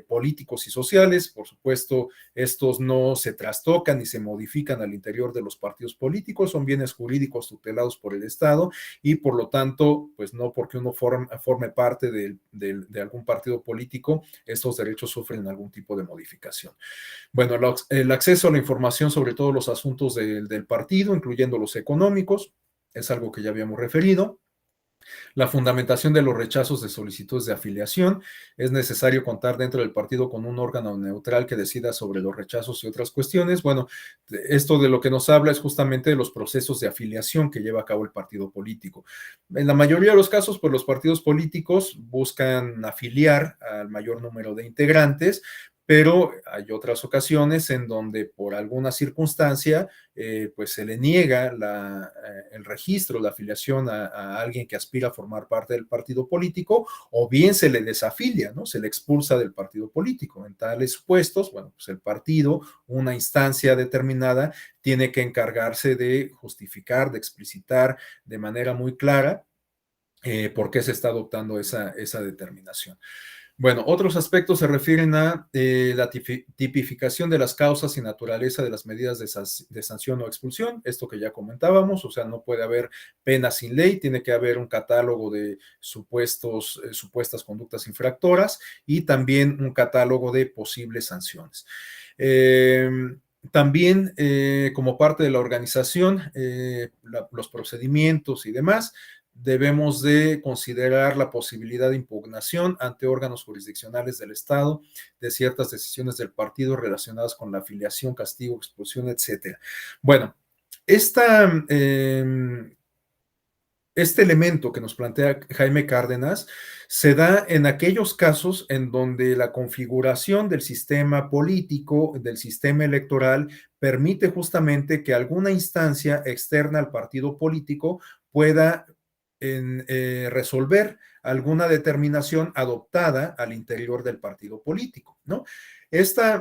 políticos y sociales. Por supuesto, estos no se trastocan ni se modifican al interior de los partidos políticos, son bienes jurídicos tutelados por el Estado y por lo tanto, pues no porque uno forme parte de algún partido político, estos derechos sufren algún tipo de modificación. Bueno, el acceso a la información sobre todos los asuntos del partido, incluyendo los económicos, es algo que ya habíamos referido. La fundamentación de los rechazos de solicitudes de afiliación. Es necesario contar dentro del partido con un órgano neutral que decida sobre los rechazos y otras cuestiones. Bueno, esto de lo que nos habla es justamente de los procesos de afiliación que lleva a cabo el partido político. En la mayoría de los casos, pues los partidos políticos buscan afiliar al mayor número de integrantes, pero hay otras ocasiones en donde por alguna circunstancia pues se le niega el registro, la afiliación a alguien que aspira a formar parte del partido político, o bien se le desafilia, ¿no? Se le expulsa del partido político. En tales supuestos, bueno, pues el partido, una instancia determinada, tiene que encargarse de justificar, de explicitar de manera muy clara por qué se está adoptando esa determinación. Bueno, otros aspectos se refieren a la tipificación de las causas y naturaleza de las medidas de sanción o expulsión, esto que ya comentábamos, o sea, no puede haber pena sin ley, tiene que haber un catálogo de supuestas conductas infractoras y también un catálogo de posibles sanciones. También, como parte de la organización, los procedimientos y demás, debemos de considerar la posibilidad de impugnación ante órganos jurisdiccionales del Estado de ciertas decisiones del partido relacionadas con la afiliación, castigo, expulsión, etcétera. Bueno, este elemento que nos plantea Jaime Cárdenas se da en aquellos casos en donde la configuración del sistema político, del sistema electoral, permite justamente que alguna instancia externa al partido político pueda resolver alguna determinación adoptada al interior del partido político, ¿no? Este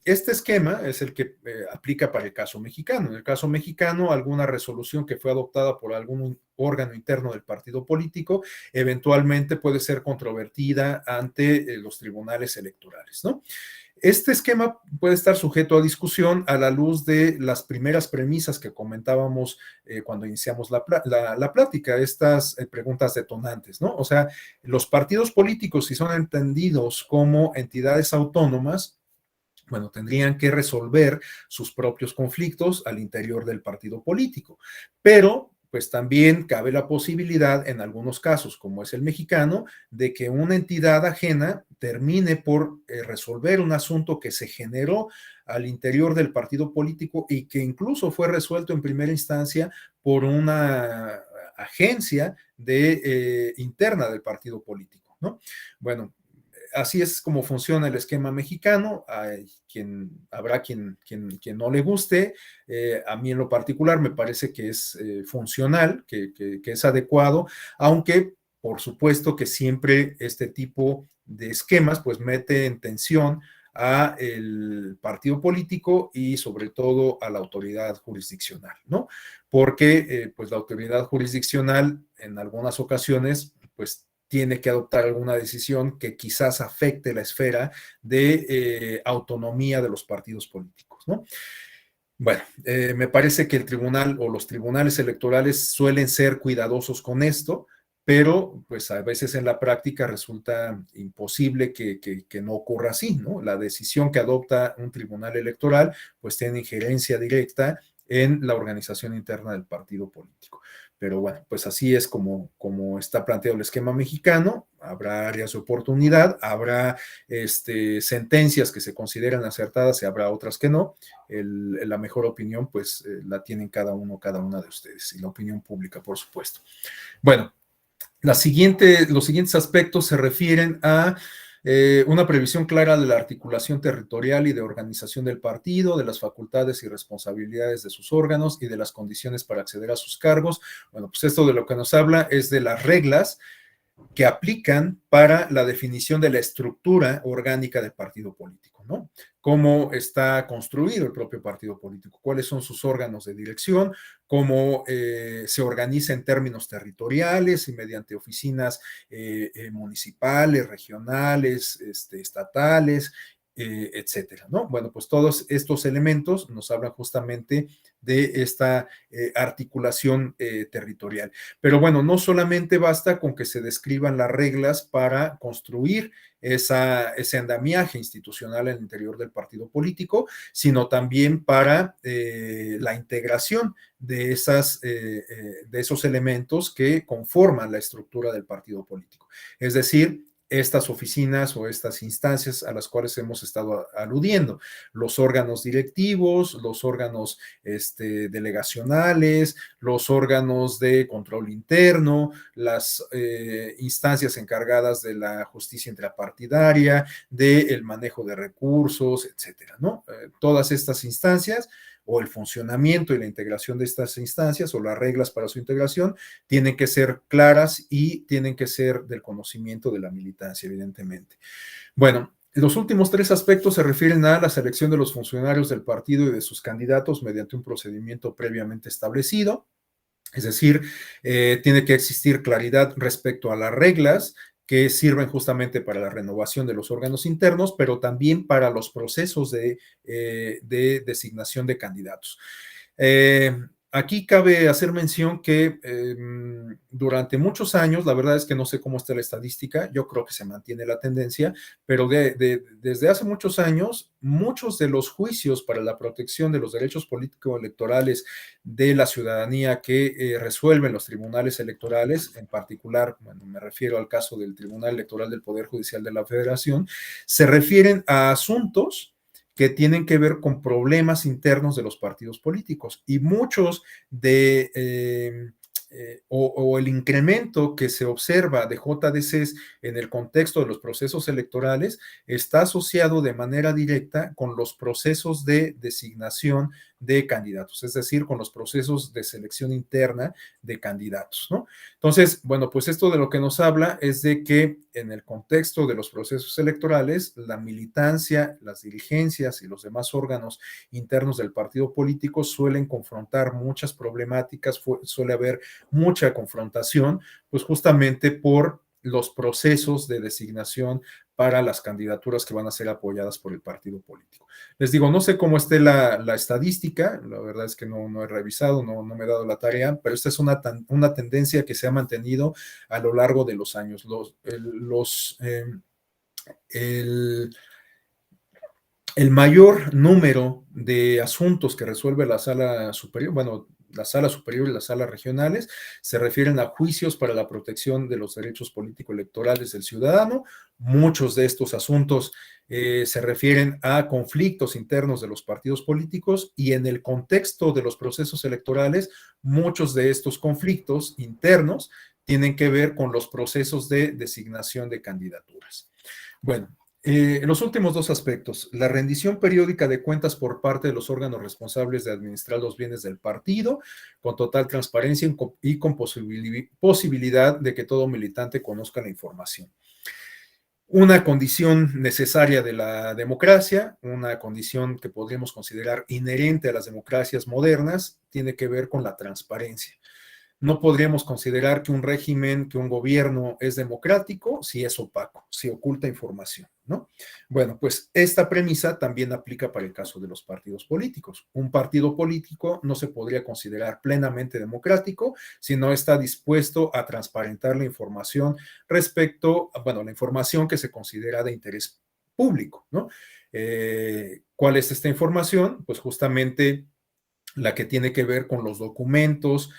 esquema es el que aplica para el caso mexicano. En el caso mexicano, alguna resolución que fue adoptada por algún órgano interno del partido político eventualmente puede ser controvertida ante los tribunales electorales, ¿no? Este esquema puede estar sujeto a discusión a la luz de las primeras premisas que comentábamos cuando iniciamos la plática, estas preguntas detonantes, ¿no? O sea, los partidos políticos, si son entendidos como entidades autónomas, bueno, tendrían que resolver sus propios conflictos al interior del partido político, pero pues también cabe la posibilidad en algunos casos, como es el mexicano, de que una entidad ajena termine por resolver un asunto que se generó al interior del partido político y que incluso fue resuelto en primera instancia por una agencia interna del partido político, ¿no? Bueno, así es como funciona el esquema mexicano. Habrá quien no le guste. A mí en lo particular me parece que es funcional, que es adecuado, aunque por supuesto que siempre este tipo de esquemas pues mete en tensión a el partido político y sobre todo a la autoridad jurisdiccional, ¿no? Porque pues la autoridad jurisdiccional en algunas ocasiones pues tiene que adoptar alguna decisión que quizás afecte la esfera de autonomía de los partidos políticos, ¿no? Bueno, me parece que el tribunal o los tribunales electorales suelen ser cuidadosos con esto, pero pues a veces en la práctica resulta imposible que no ocurra así, ¿no? La decisión que adopta un tribunal electoral pues tiene injerencia directa en la organización interna del partido político. Pero bueno, pues así es como está planteado el esquema mexicano. Habrá áreas de oportunidad, habrá sentencias que se consideran acertadas y habrá otras que no. La mejor opinión, pues, la tienen cada una de ustedes y la opinión pública, por supuesto. Bueno, los siguientes aspectos se refieren a una previsión clara de la articulación territorial y de organización del partido, de las facultades y responsabilidades de sus órganos y de las condiciones para acceder a sus cargos. Bueno, pues esto de lo que nos habla es de las reglas que aplican para la definición de la estructura orgánica del partido político, ¿no? Cómo está construido el propio partido político, cuáles son sus órganos de dirección, cómo se organiza en términos territoriales y mediante oficinas municipales, regionales, estatales, etcétera, ¿no? Bueno, pues todos estos elementos nos hablan justamente de esta articulación territorial. Pero bueno, no solamente basta con que se describan las reglas para construir ese andamiaje institucional en el interior del partido político, sino también para la integración de esos elementos que conforman la estructura del partido político. Es decir, estas oficinas o estas instancias a las cuales hemos estado aludiendo, los órganos directivos, los órganos delegacionales, los órganos de control interno, las instancias encargadas de la justicia intrapartidaria, del manejo de recursos, etcétera, ¿no? Todas estas instancias o el funcionamiento y la integración de estas instancias o las reglas para su integración tienen que ser claras y tienen que ser del conocimiento de la militancia, evidentemente. Bueno, los últimos 3 aspectos se refieren a la selección de los funcionarios del partido y de sus candidatos mediante un procedimiento previamente establecido. Es decir, tiene que existir claridad respecto a las reglas que sirven justamente para la renovación de los órganos internos, pero también para los procesos de designación de candidatos. Aquí cabe hacer mención que durante muchos años, la verdad es que no sé cómo está la estadística, yo creo que se mantiene la tendencia, pero desde hace muchos años, muchos de los juicios para la protección de los derechos político-electorales de la ciudadanía que resuelven los tribunales electorales, en particular, bueno, me refiero al caso del Tribunal Electoral del Poder Judicial de la Federación, se refieren a asuntos que tienen que ver con problemas internos de los partidos políticos y muchos de el incremento que se observa de JDCs en el contexto de los procesos electorales está asociado de manera directa con los procesos de designación de candidatos, es decir, con los procesos de selección interna de candidatos, ¿no? Entonces, bueno, pues esto de lo que nos habla es de que en el contexto de los procesos electorales, la militancia, las dirigencias y los demás órganos internos del partido político suelen confrontar muchas problemáticas, suele haber mucha confrontación, pues justamente por los procesos de designación para las candidaturas que van a ser apoyadas por el partido político. Les digo, no sé cómo esté la estadística, la verdad es que no he revisado, no me he dado la tarea, pero esta es una tendencia que se ha mantenido a lo largo de los años. El mayor número de asuntos que resuelve la sala superior, bueno, la sala superior y las salas regionales, se refieren a juicios para la protección de los derechos político-electorales del ciudadano. Muchos de estos asuntos se refieren a conflictos internos de los partidos políticos y en el contexto de los procesos electorales, muchos de estos conflictos internos tienen que ver con los procesos de designación de candidaturas. Bueno, los últimos 2 aspectos, la rendición periódica de cuentas por parte de los órganos responsables de administrar los bienes del partido, con total transparencia y con posibilidad de que todo militante conozca la información. Una condición necesaria de la democracia, una condición que podríamos considerar inherente a las democracias modernas, tiene que ver con la transparencia. No podríamos considerar que un régimen, que un gobierno es democrático si es opaco, si oculta información, ¿no? Bueno, pues esta premisa también aplica para el caso de los partidos políticos. Un partido político no se podría considerar plenamente democrático si no está dispuesto a transparentar la información respecto, bueno, la información que se considera de interés público, ¿no? ¿Cuál es esta información? Pues justamente la que tiene que ver con los documentos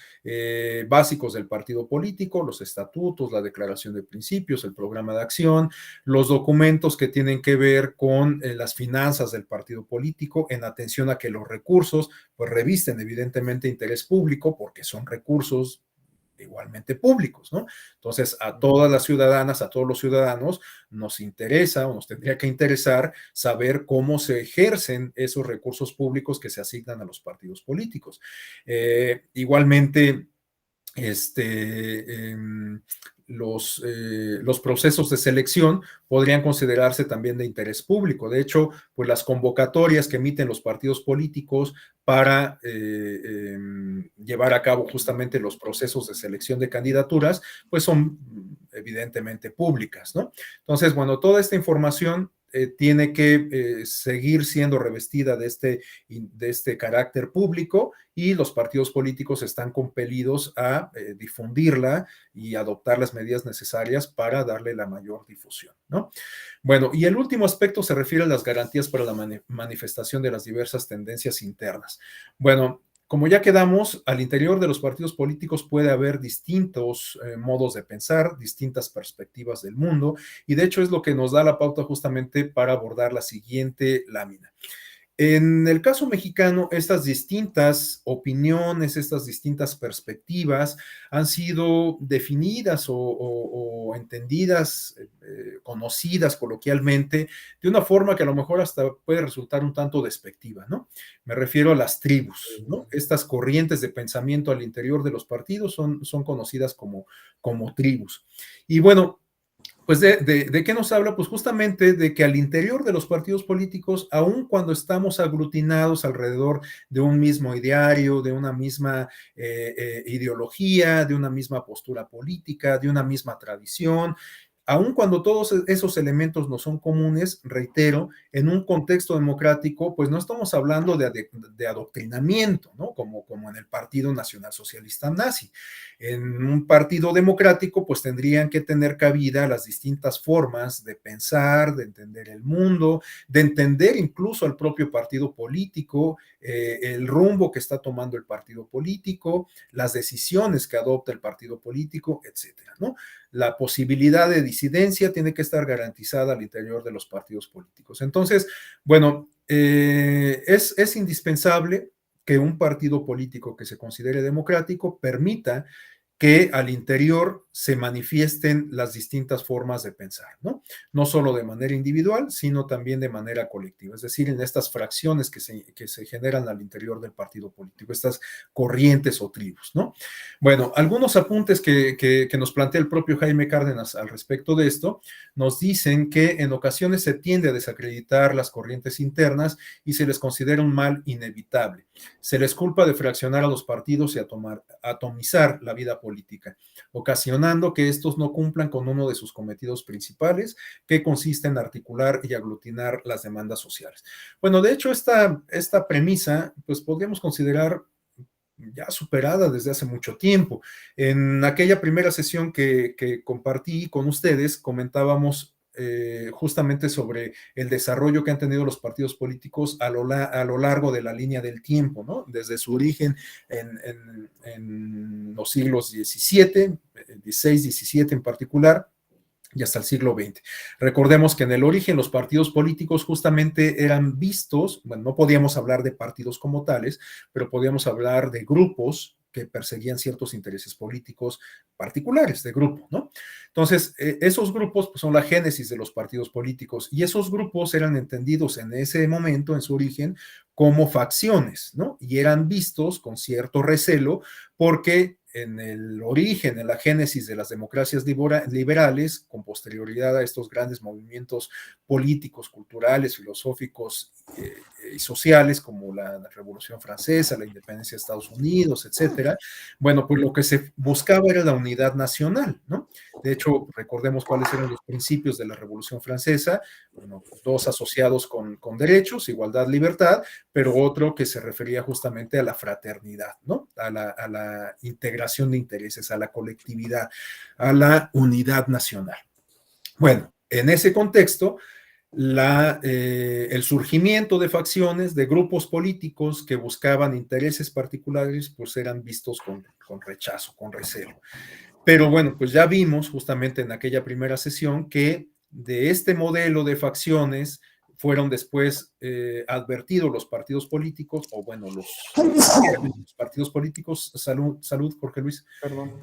básicos del partido político, los estatutos, la declaración de principios, el programa de acción, los documentos que tienen que ver con las finanzas del partido político, en atención a que los recursos pues revisten evidentemente interés público porque son recursos igualmente públicos, ¿no? Entonces, a todas las ciudadanas, a todos los ciudadanos, nos interesa o nos tendría que interesar saber cómo se ejercen esos recursos públicos que se asignan a los partidos políticos. Igualmente, los procesos de selección podrían considerarse también de interés público. De hecho, pues las convocatorias que emiten los partidos políticos para llevar a cabo justamente los procesos de selección de candidaturas, pues son evidentemente públicas, ¿no? Entonces, bueno, toda esta información tiene que seguir siendo revestida de este carácter público y los partidos políticos están compelidos a difundirla y adoptar las medidas necesarias para darle la mayor difusión, ¿no? Bueno, y el último aspecto se refiere a las garantías para la manifestación de las diversas tendencias internas. Bueno, como ya quedamos, al interior de los partidos políticos puede haber distintos modos de pensar, distintas perspectivas del mundo, y de hecho es lo que nos da la pauta justamente para abordar la siguiente lámina. En el caso mexicano, estas distintas opiniones, estas distintas perspectivas han sido definidas o entendidas, conocidas coloquialmente, de una forma que a lo mejor hasta puede resultar un tanto despectiva, ¿no? Me refiero a las tribus, ¿no? Estas corrientes de pensamiento al interior de los partidos son conocidas como tribus. Y bueno, pues ¿de qué nos habla? Pues justamente de que al interior de los partidos políticos, aun cuando estamos aglutinados alrededor de un mismo ideario, de una misma ideología, de una misma postura política, de una misma tradición, aun cuando todos esos elementos no son comunes, reitero, en un contexto democrático, pues no estamos hablando de adoctrinamiento, ¿no? Como en el Partido Nacional Socialista Nazi. En un partido democrático, pues tendrían que tener cabida las distintas formas de pensar, de entender el mundo, de entender incluso al propio partido político, el rumbo que está tomando el partido político, las decisiones que adopta el partido político, etcétera, ¿no? La posibilidad de disidencia tiene que estar garantizada al interior de los partidos políticos. Entonces, bueno, es indispensable que un partido político que se considere democrático permita que al interior se manifiesten las distintas formas de pensar, ¿no? No solo de manera individual, sino también de manera colectiva, es decir, en estas fracciones que se generan al interior del partido político, estas corrientes o tribus, ¿no? Bueno, algunos apuntes que nos plantea el propio Jaime Cárdenas al respecto de esto, nos dicen que en ocasiones se tiende a desacreditar las corrientes internas y se les considera un mal inevitable. Se les culpa de fraccionar a los partidos y atomizar la vida política, ocasionando que estos no cumplan con uno de sus cometidos principales, que consiste en articular y aglutinar las demandas sociales. Bueno, de hecho, esta premisa, pues podríamos considerar ya superada desde hace mucho tiempo. En aquella primera sesión que compartí con ustedes, comentábamos justamente sobre el desarrollo que han tenido los partidos políticos a lo largo de la línea del tiempo, ¿no? Desde su origen en los siglos XVII, XVI, XVII en particular, y hasta el siglo XX. Recordemos que en el origen los partidos políticos justamente eran vistos, bueno, no podíamos hablar de partidos como tales, pero podíamos hablar de grupos que perseguían ciertos intereses políticos particulares de grupo, ¿no? Entonces, esos grupos pues, son la génesis de los partidos políticos y esos grupos eran entendidos en ese momento, en su origen, como facciones, ¿no? Y eran vistos con cierto recelo porque en el origen, en la génesis de las democracias liberales, con posterioridad a estos grandes movimientos políticos, culturales, filosóficos y sociales, como la Revolución Francesa, la independencia de Estados Unidos, etcétera, bueno, pues lo que se buscaba era la unidad nacional, ¿no? De hecho, recordemos cuáles eran los principios de la Revolución Francesa, bueno, dos asociados con derechos, igualdad, libertad, pero otro que se refería justamente a la fraternidad, ¿no? A la integración de intereses, a la colectividad, a la unidad nacional. Bueno, en ese contexto, el surgimiento de facciones, de grupos políticos que buscaban intereses particulares, pues eran vistos con rechazo, con recelo. Pero bueno, pues ya vimos justamente en aquella primera sesión que de este modelo de facciones fueron después advertidos los partidos políticos, o bueno, los partidos políticos, salud, Jorge Luis. Perdón.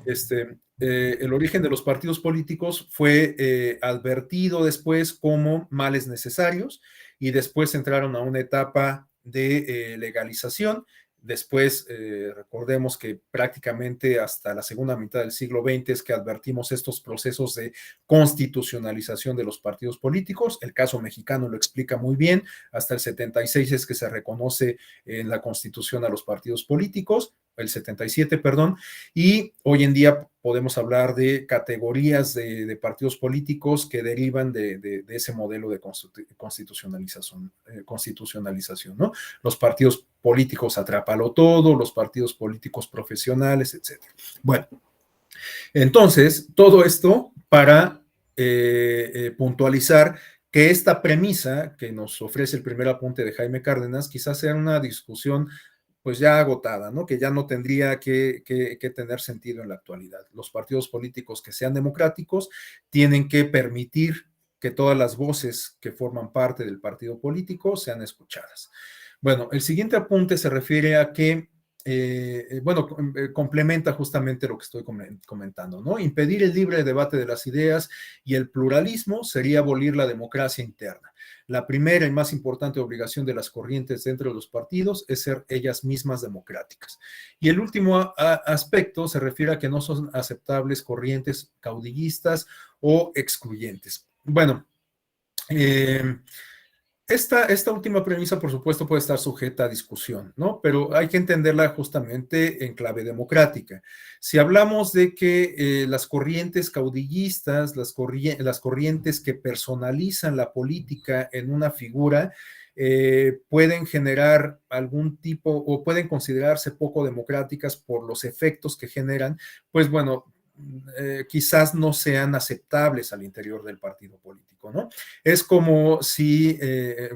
El origen de los partidos políticos fue advertido después como males necesarios y después entraron a una etapa de legalización. Después, recordemos que prácticamente hasta la segunda mitad del siglo XX es que advertimos estos procesos de constitucionalización de los partidos políticos. El caso mexicano lo explica muy bien. Hasta el 76 es que se reconoce en la Constitución a los partidos políticos, el 77, perdón, y hoy en día podemos hablar de categorías de partidos políticos que derivan de ese modelo de constitucionalización, ¿no? Los partidos políticos atrápalo todo, los partidos políticos profesionales, etcétera. Bueno, entonces, todo esto para puntualizar que esta premisa que nos ofrece el primer apunte de Jaime Cárdenas quizás sea una discusión pues ya agotada, ¿no? Que ya no tendría que tener sentido en la actualidad. Los partidos políticos que sean democráticos tienen que permitir que todas las voces que forman parte del partido político sean escuchadas. Bueno, el siguiente apunte se refiere a que complementa justamente lo que estoy comentando, ¿no? Impedir el libre debate de las ideas y el pluralismo sería abolir la democracia interna. La primera y más importante obligación de las corrientes dentro de los partidos es ser ellas mismas democráticas. Y el último aspecto se refiere a que no son aceptables corrientes caudillistas o excluyentes. Bueno, esta última premisa, por supuesto, puede estar sujeta a discusión, ¿no? Pero hay que entenderla justamente en clave democrática. Si hablamos de que las corrientes caudillistas, las corrientes que personalizan la política en una figura, pueden generar algún tipo o pueden considerarse poco democráticas por los efectos que generan, pues bueno, quizás no sean aceptables al interior del partido político, ¿no? Es como si,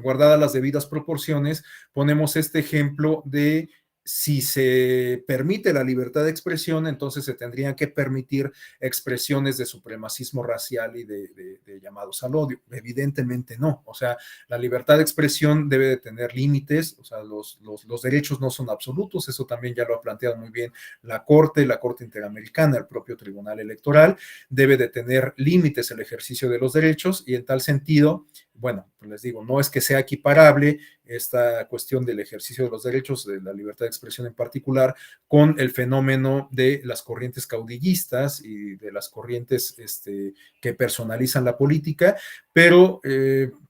guardadas las debidas proporciones, ponemos este ejemplo de si se permite la libertad de expresión, entonces se tendrían que permitir expresiones de supremacismo racial y de llamados al odio. Evidentemente no. O sea, la libertad de expresión debe de tener límites, o sea, los derechos no son absolutos, eso también ya lo ha planteado muy bien la Corte Interamericana, el propio Tribunal Electoral, debe de tener límites el ejercicio de los derechos y en tal sentido, bueno, pues les digo, no es que sea equiparable esta cuestión del ejercicio de los derechos, de la libertad de expresión en particular, con el fenómeno de las corrientes caudillistas y de las corrientes que personalizan la política, pero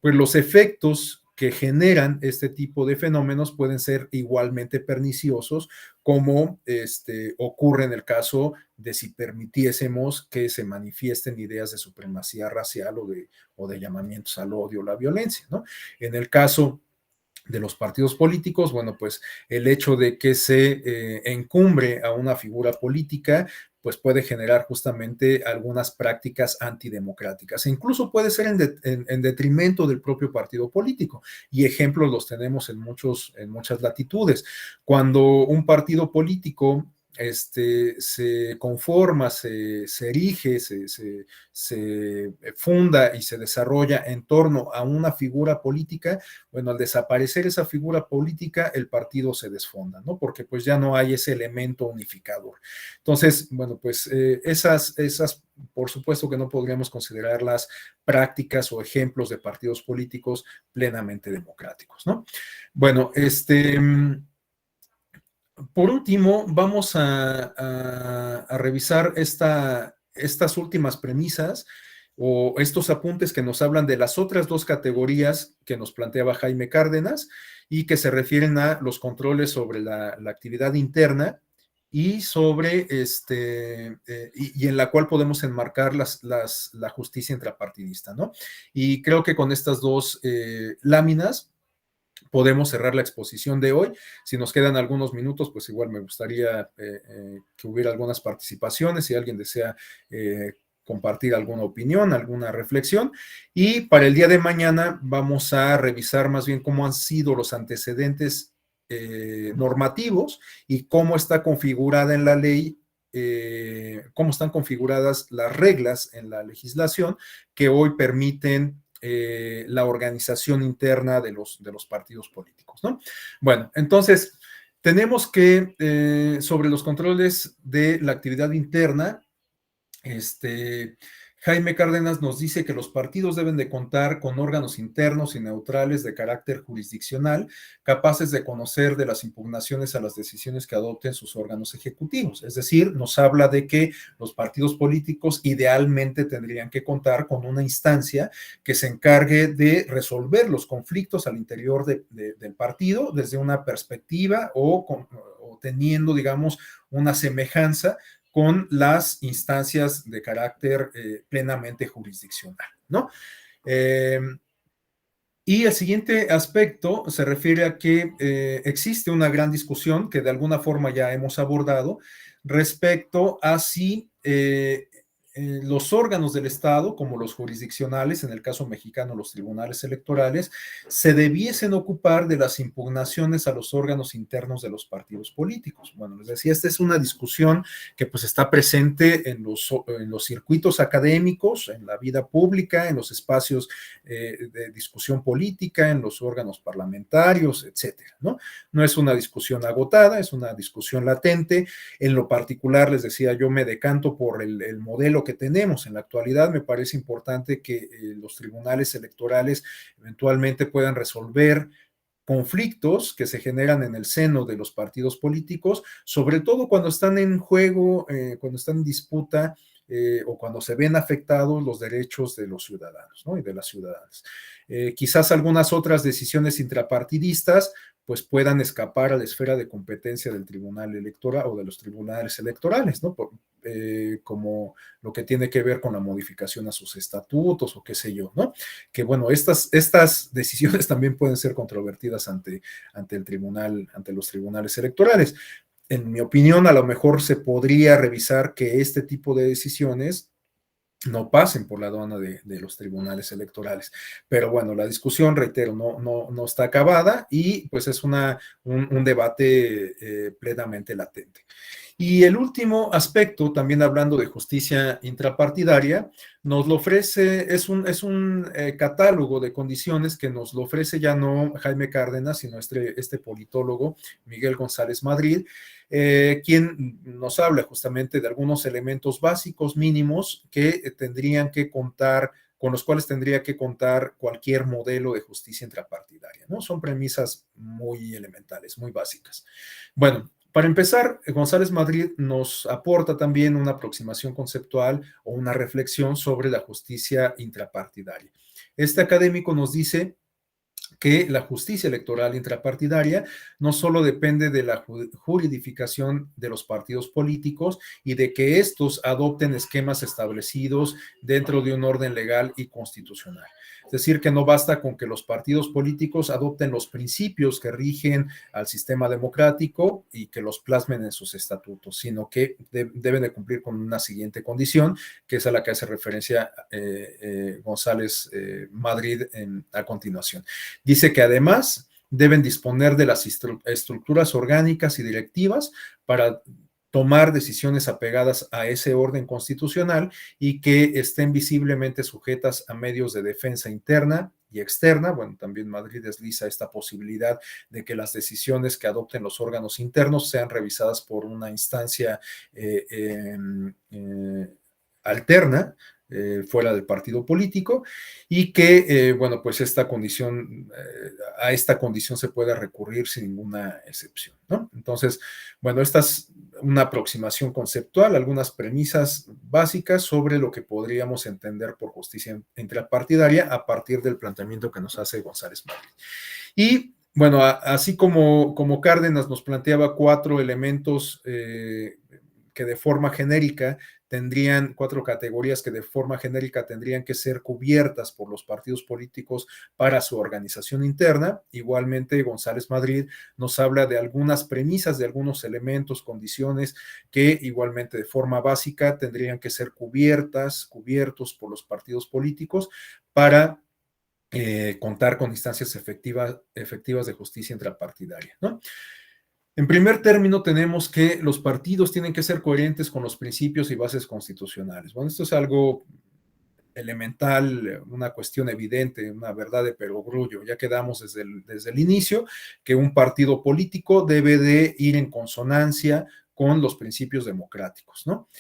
pues los efectos que generan este tipo de fenómenos pueden ser igualmente perniciosos, como ocurre en el caso de si permitiésemos que se manifiesten ideas de supremacía racial o de llamamientos al odio o la violencia, ¿no? En el caso de los partidos políticos, bueno, pues el hecho de que se encumbre a una figura política, pues puede generar justamente algunas prácticas antidemocráticas e incluso puede ser en detrimento del propio partido político. Y ejemplos los tenemos en muchas latitudes. Cuando un partido político se conforma, se erige, se funda y se desarrolla en torno a una figura política, bueno, al desaparecer esa figura política, el partido se desfonda, ¿no? Porque pues ya no hay ese elemento unificador. Entonces, bueno, pues esas, por supuesto que no podríamos considerarlas prácticas o ejemplos de partidos políticos plenamente democráticos, ¿no? Bueno, por último, vamos a revisar estas últimas premisas o estos apuntes que nos hablan de las otras dos categorías que nos planteaba Jaime Cárdenas y que se refieren a los controles sobre la actividad interna y sobre y en la cual podemos enmarcar la justicia intrapartidista, ¿no? Y creo que con estas dos láminas podemos cerrar la exposición de hoy. Si nos quedan algunos minutos, pues igual me gustaría que hubiera algunas participaciones, si alguien desea compartir alguna opinión, alguna reflexión. Y para el día de mañana vamos a revisar más bien cómo han sido los antecedentes normativos y cómo está configurada en la ley, cómo están configuradas las reglas en la legislación que hoy permiten la organización interna de los partidos políticos, ¿no? Bueno, entonces, tenemos que, sobre los controles de la actividad interna, Jaime Cárdenas nos dice que los partidos deben de contar con órganos internos y neutrales de carácter jurisdiccional, capaces de conocer de las impugnaciones a las decisiones que adopten sus órganos ejecutivos. Es decir, nos habla de que los partidos políticos idealmente tendrían que contar con una instancia que se encargue de resolver los conflictos al interior del partido desde una perspectiva o teniendo, digamos, una semejanza con las instancias de carácter plenamente jurisdiccional, ¿no? Y el siguiente aspecto se refiere a que existe una gran discusión que de alguna forma ya hemos abordado respecto a si los órganos del Estado, como los jurisdiccionales, en el caso mexicano los tribunales electorales, se debiesen ocupar de las impugnaciones a los órganos internos de los partidos políticos. Bueno, les decía, esta es una discusión que pues está presente en los circuitos académicos, en la vida pública, en los espacios de discusión política, en los órganos parlamentarios, etcétera, ¿no? No es una discusión agotada, es una discusión latente. En lo particular, les decía, yo me decanto por el modelo que tenemos en la actualidad. Me parece importante que los tribunales electorales eventualmente puedan resolver conflictos que se generan en el seno de los partidos políticos, sobre todo cuando están en juego, cuando están en disputa o cuando se ven afectados los derechos de los ciudadanos, ¿no? Y de las ciudadanas. Quizás algunas otras decisiones intrapartidistas pues puedan escapar a la esfera de competencia del tribunal electoral o de los tribunales electorales, ¿no? Como lo que tiene que ver con la modificación a sus estatutos o qué sé yo, ¿no? Que bueno, estas decisiones también pueden ser controvertidas ante el tribunal, ante los tribunales electorales. En mi opinión, a lo mejor se podría revisar que este tipo de decisiones no pasen por la aduana de los tribunales electorales. Pero bueno, la discusión, reitero, no está acabada y pues es un debate plenamente latente. Y el último aspecto, también hablando de justicia intrapartidaria, nos lo ofrece, es un catálogo de condiciones que nos lo ofrece ya no Jaime Cárdenas, sino este politólogo, Miguel González Madrid, quien nos habla justamente de algunos elementos básicos mínimos que tendrían que contar, con los cuales tendría que contar cualquier modelo de justicia intrapartidaria, ¿no? Son premisas muy elementales, muy básicas. Bueno, para empezar, González Madrid nos aporta también una aproximación conceptual o una reflexión sobre la justicia intrapartidaria. Este académico nos dice que la justicia electoral intrapartidaria no solo depende de la juridificación de los partidos políticos y de que estos adopten esquemas establecidos dentro de un orden legal y constitucional. Es decir, que no basta con que los partidos políticos adopten los principios que rigen al sistema democrático y que los plasmen en sus estatutos, sino que deben de cumplir con una siguiente condición, que es a la que hace referencia González Madrid a continuación. Dice que además deben disponer de las estructuras orgánicas y directivas para tomar decisiones apegadas a ese orden constitucional y que estén visiblemente sujetas a medios de defensa interna y externa. Bueno, también Madrid desliza esta posibilidad de que las decisiones que adopten los órganos internos sean revisadas por una instancia alterna, fuera del partido político, y que, bueno, pues esta condición, a esta condición se puede recurrir sin ninguna excepción, ¿no? Entonces, bueno, esta es una aproximación conceptual, algunas premisas básicas sobre lo que podríamos entender por justicia intrapartidaria a partir del planteamiento que nos hace González Madrid. Y bueno, así como Cárdenas nos planteaba 4 elementos que de forma genérica tendrían 4 categorías que de forma genérica tendrían que ser cubiertas por los partidos políticos para su organización interna. Igualmente, González Madrid nos habla de algunas premisas, de algunos elementos, condiciones que igualmente de forma básica tendrían que ser cubiertos por los partidos políticos para contar con instancias efectivas de justicia intrapartidaria, ¿no? En primer término, tenemos que los partidos tienen que ser coherentes con los principios y bases constitucionales. Bueno, esto es algo elemental, una cuestión evidente, una verdad de perogrullo. Ya quedamos desde el inicio que un partido político debe de ir en consonancia con los principios democráticos, ¿no?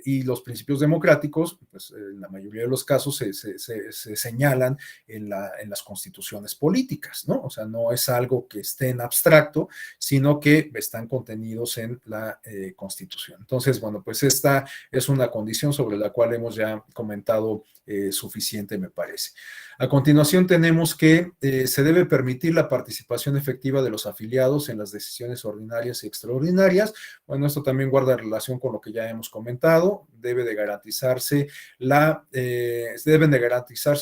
Y los principios democráticos, pues en la mayoría de los casos se señalan en las constituciones políticas, ¿no? O sea, no es algo que esté en abstracto, sino que están contenidos en la Constitución. Entonces, bueno, pues esta es una condición sobre la cual hemos ya comentado suficiente, me parece. A continuación tenemos que se debe permitir la participación efectiva de los afiliados en las decisiones ordinarias y extraordinarias extraordinarias. Bueno, esto también guarda relación con lo que ya hemos comentado. Deben de garantizarse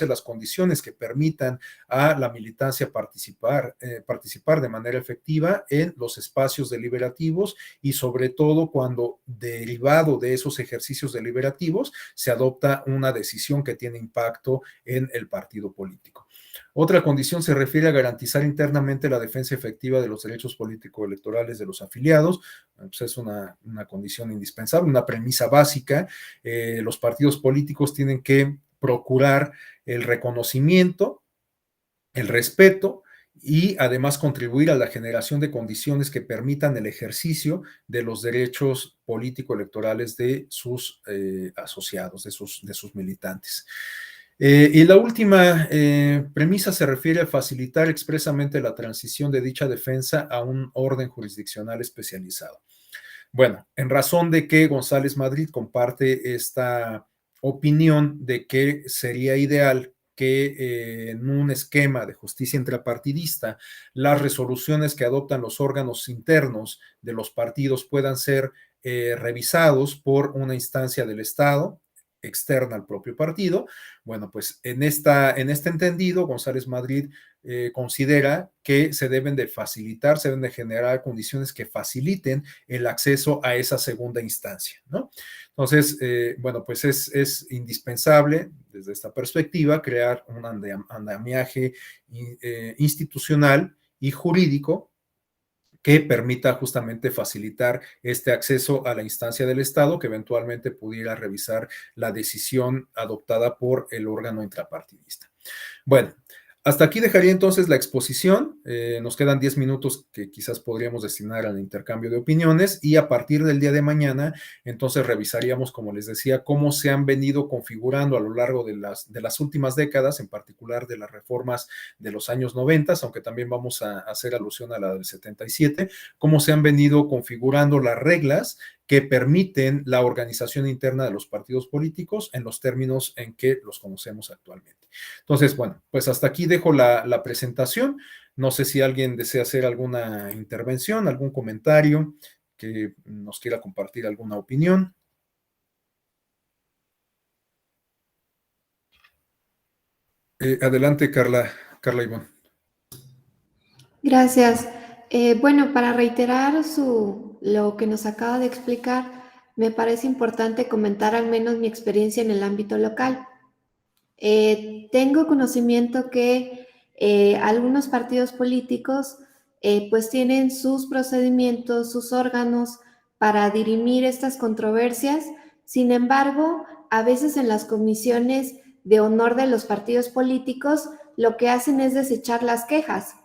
las condiciones que permitan a la militancia participar de manera efectiva en los espacios deliberativos y sobre todo cuando derivado de esos ejercicios deliberativos se adopta una decisión que tiene impacto en el partido político. Otra condición se refiere a garantizar internamente la defensa efectiva de los derechos político-electorales de los afiliados. Pues es una condición indispensable, una premisa básica. Los partidos políticos tienen que procurar el reconocimiento, el respeto y además contribuir a la generación de condiciones que permitan el ejercicio de los derechos político-electorales de sus asociados, de sus militantes. Y la última premisa se refiere a facilitar expresamente la transición de dicha defensa a un orden jurisdiccional especializado. Bueno, en razón de que González Madrid comparte esta opinión de que sería ideal que en un esquema de justicia intrapartidista las resoluciones que adoptan los órganos internos de los partidos puedan ser revisados por una instancia del Estado externa al propio partido. Bueno, pues en este entendido, González Madrid considera que se deben de facilitar, se deben de generar condiciones que faciliten el acceso a esa segunda instancia, ¿no? Entonces, bueno, pues es indispensable desde esta perspectiva crear un andamiaje institucional y jurídico que permita justamente facilitar este acceso a la instancia del Estado que eventualmente pudiera revisar la decisión adoptada por el órgano intrapartidista. Bueno, hasta aquí dejaría entonces la exposición. Nos quedan 10 minutos que quizás podríamos destinar al intercambio de opiniones y a partir del día de mañana, entonces revisaríamos, como les decía, cómo se han venido configurando a lo largo de las últimas décadas, en particular de las reformas de los años 90, aunque también vamos a hacer alusión a la del 77, cómo se han venido configurando las reglas que permiten la organización interna de los partidos políticos en los términos en que los conocemos actualmente. Entonces, bueno, pues hasta aquí dejo la presentación. No sé si alguien desea hacer alguna intervención, algún comentario, que nos quiera compartir alguna opinión. Adelante, Carla Ivonne. Gracias. Bueno, para reiterar lo que nos acaba de explicar, me parece importante comentar al menos mi experiencia en el ámbito local. Tengo conocimiento que algunos partidos políticos pues tienen sus procedimientos, sus órganos para dirimir estas controversias. Sin embargo, a veces en las comisiones de honor de los partidos políticos lo que hacen es desechar las quejas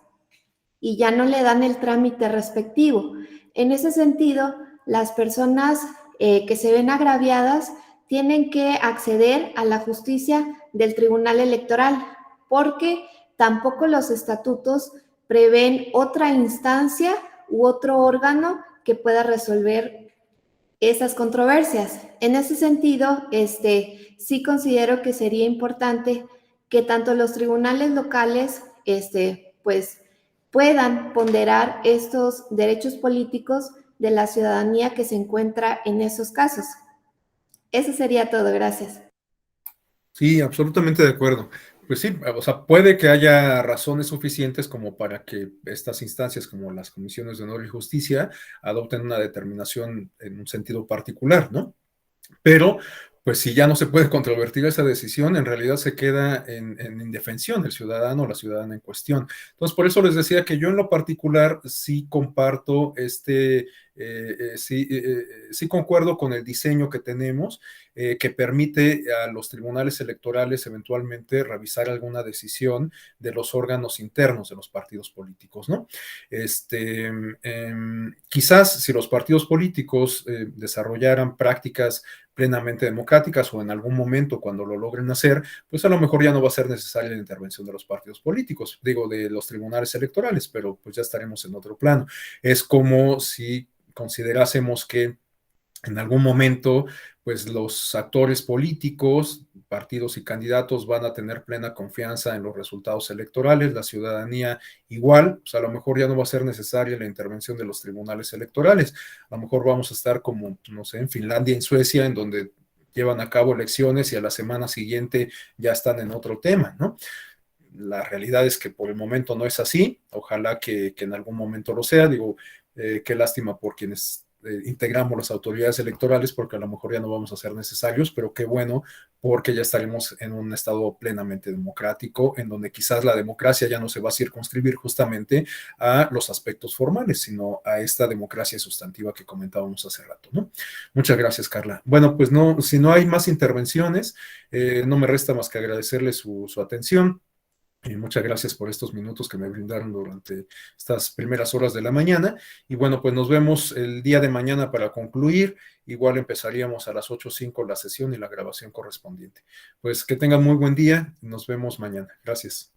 y ya no le dan el trámite respectivo. En ese sentido, las personas que se ven agraviadas tienen que acceder a la justicia del Tribunal Electoral, porque tampoco los estatutos prevén otra instancia u otro órgano que pueda resolver esas controversias. En ese sentido, sí considero que sería importante que tanto los tribunales locales, pues, puedan ponderar estos derechos políticos de la ciudadanía que se encuentra en esos casos. Eso sería todo, gracias. Sí, absolutamente de acuerdo. Pues sí, o sea, puede que haya razones suficientes como para que estas instancias, como las comisiones de honor y justicia, adopten una determinación en un sentido particular, ¿no? Pero, pues si ya no se puede controvertir esa decisión, en realidad se queda en indefensión el ciudadano o la ciudadana en cuestión. Entonces, por eso les decía que yo en lo particular sí comparto sí concuerdo con el diseño que tenemos, que permite a los tribunales electorales eventualmente revisar alguna decisión de los órganos internos de los partidos políticos, ¿no? Quizás si los partidos políticos desarrollaran prácticas plenamente democráticas o en algún momento cuando lo logren hacer, pues a lo mejor ya no va a ser necesaria la intervención de los partidos políticos, digo, de los tribunales electorales, pero pues ya estaremos en otro plano. Es como si considerásemos que En algún momento, pues los actores políticos, partidos y candidatos van a tener plena confianza en los resultados electorales, la ciudadanía igual, pues a lo mejor ya no va a ser necesaria la intervención de los tribunales electorales, a lo mejor vamos a estar como, no sé, en Finlandia, en Suecia, en donde llevan a cabo elecciones y a la semana siguiente ya están en otro tema, ¿no? La realidad es que por el momento no es así, ojalá que en algún momento lo sea, digo, qué lástima por quienes integramos las autoridades electorales, porque a lo mejor ya no vamos a ser necesarios, pero qué bueno, porque ya estaremos en un estado plenamente democrático, en donde quizás la democracia ya no se va a circunscribir justamente a los aspectos formales, sino a esta democracia sustantiva que comentábamos hace rato, ¿no? Muchas gracias, Carla. Bueno, pues no, si no hay más intervenciones, no me resta más que agradecerle su atención. Muchas gracias por estos minutos que me brindaron durante estas primeras horas de la mañana. Y bueno, pues nos vemos el día de mañana para concluir. Igual empezaríamos a las 8:05 la sesión y la grabación correspondiente. Pues que tengan muy buen día. Nos vemos mañana. Gracias.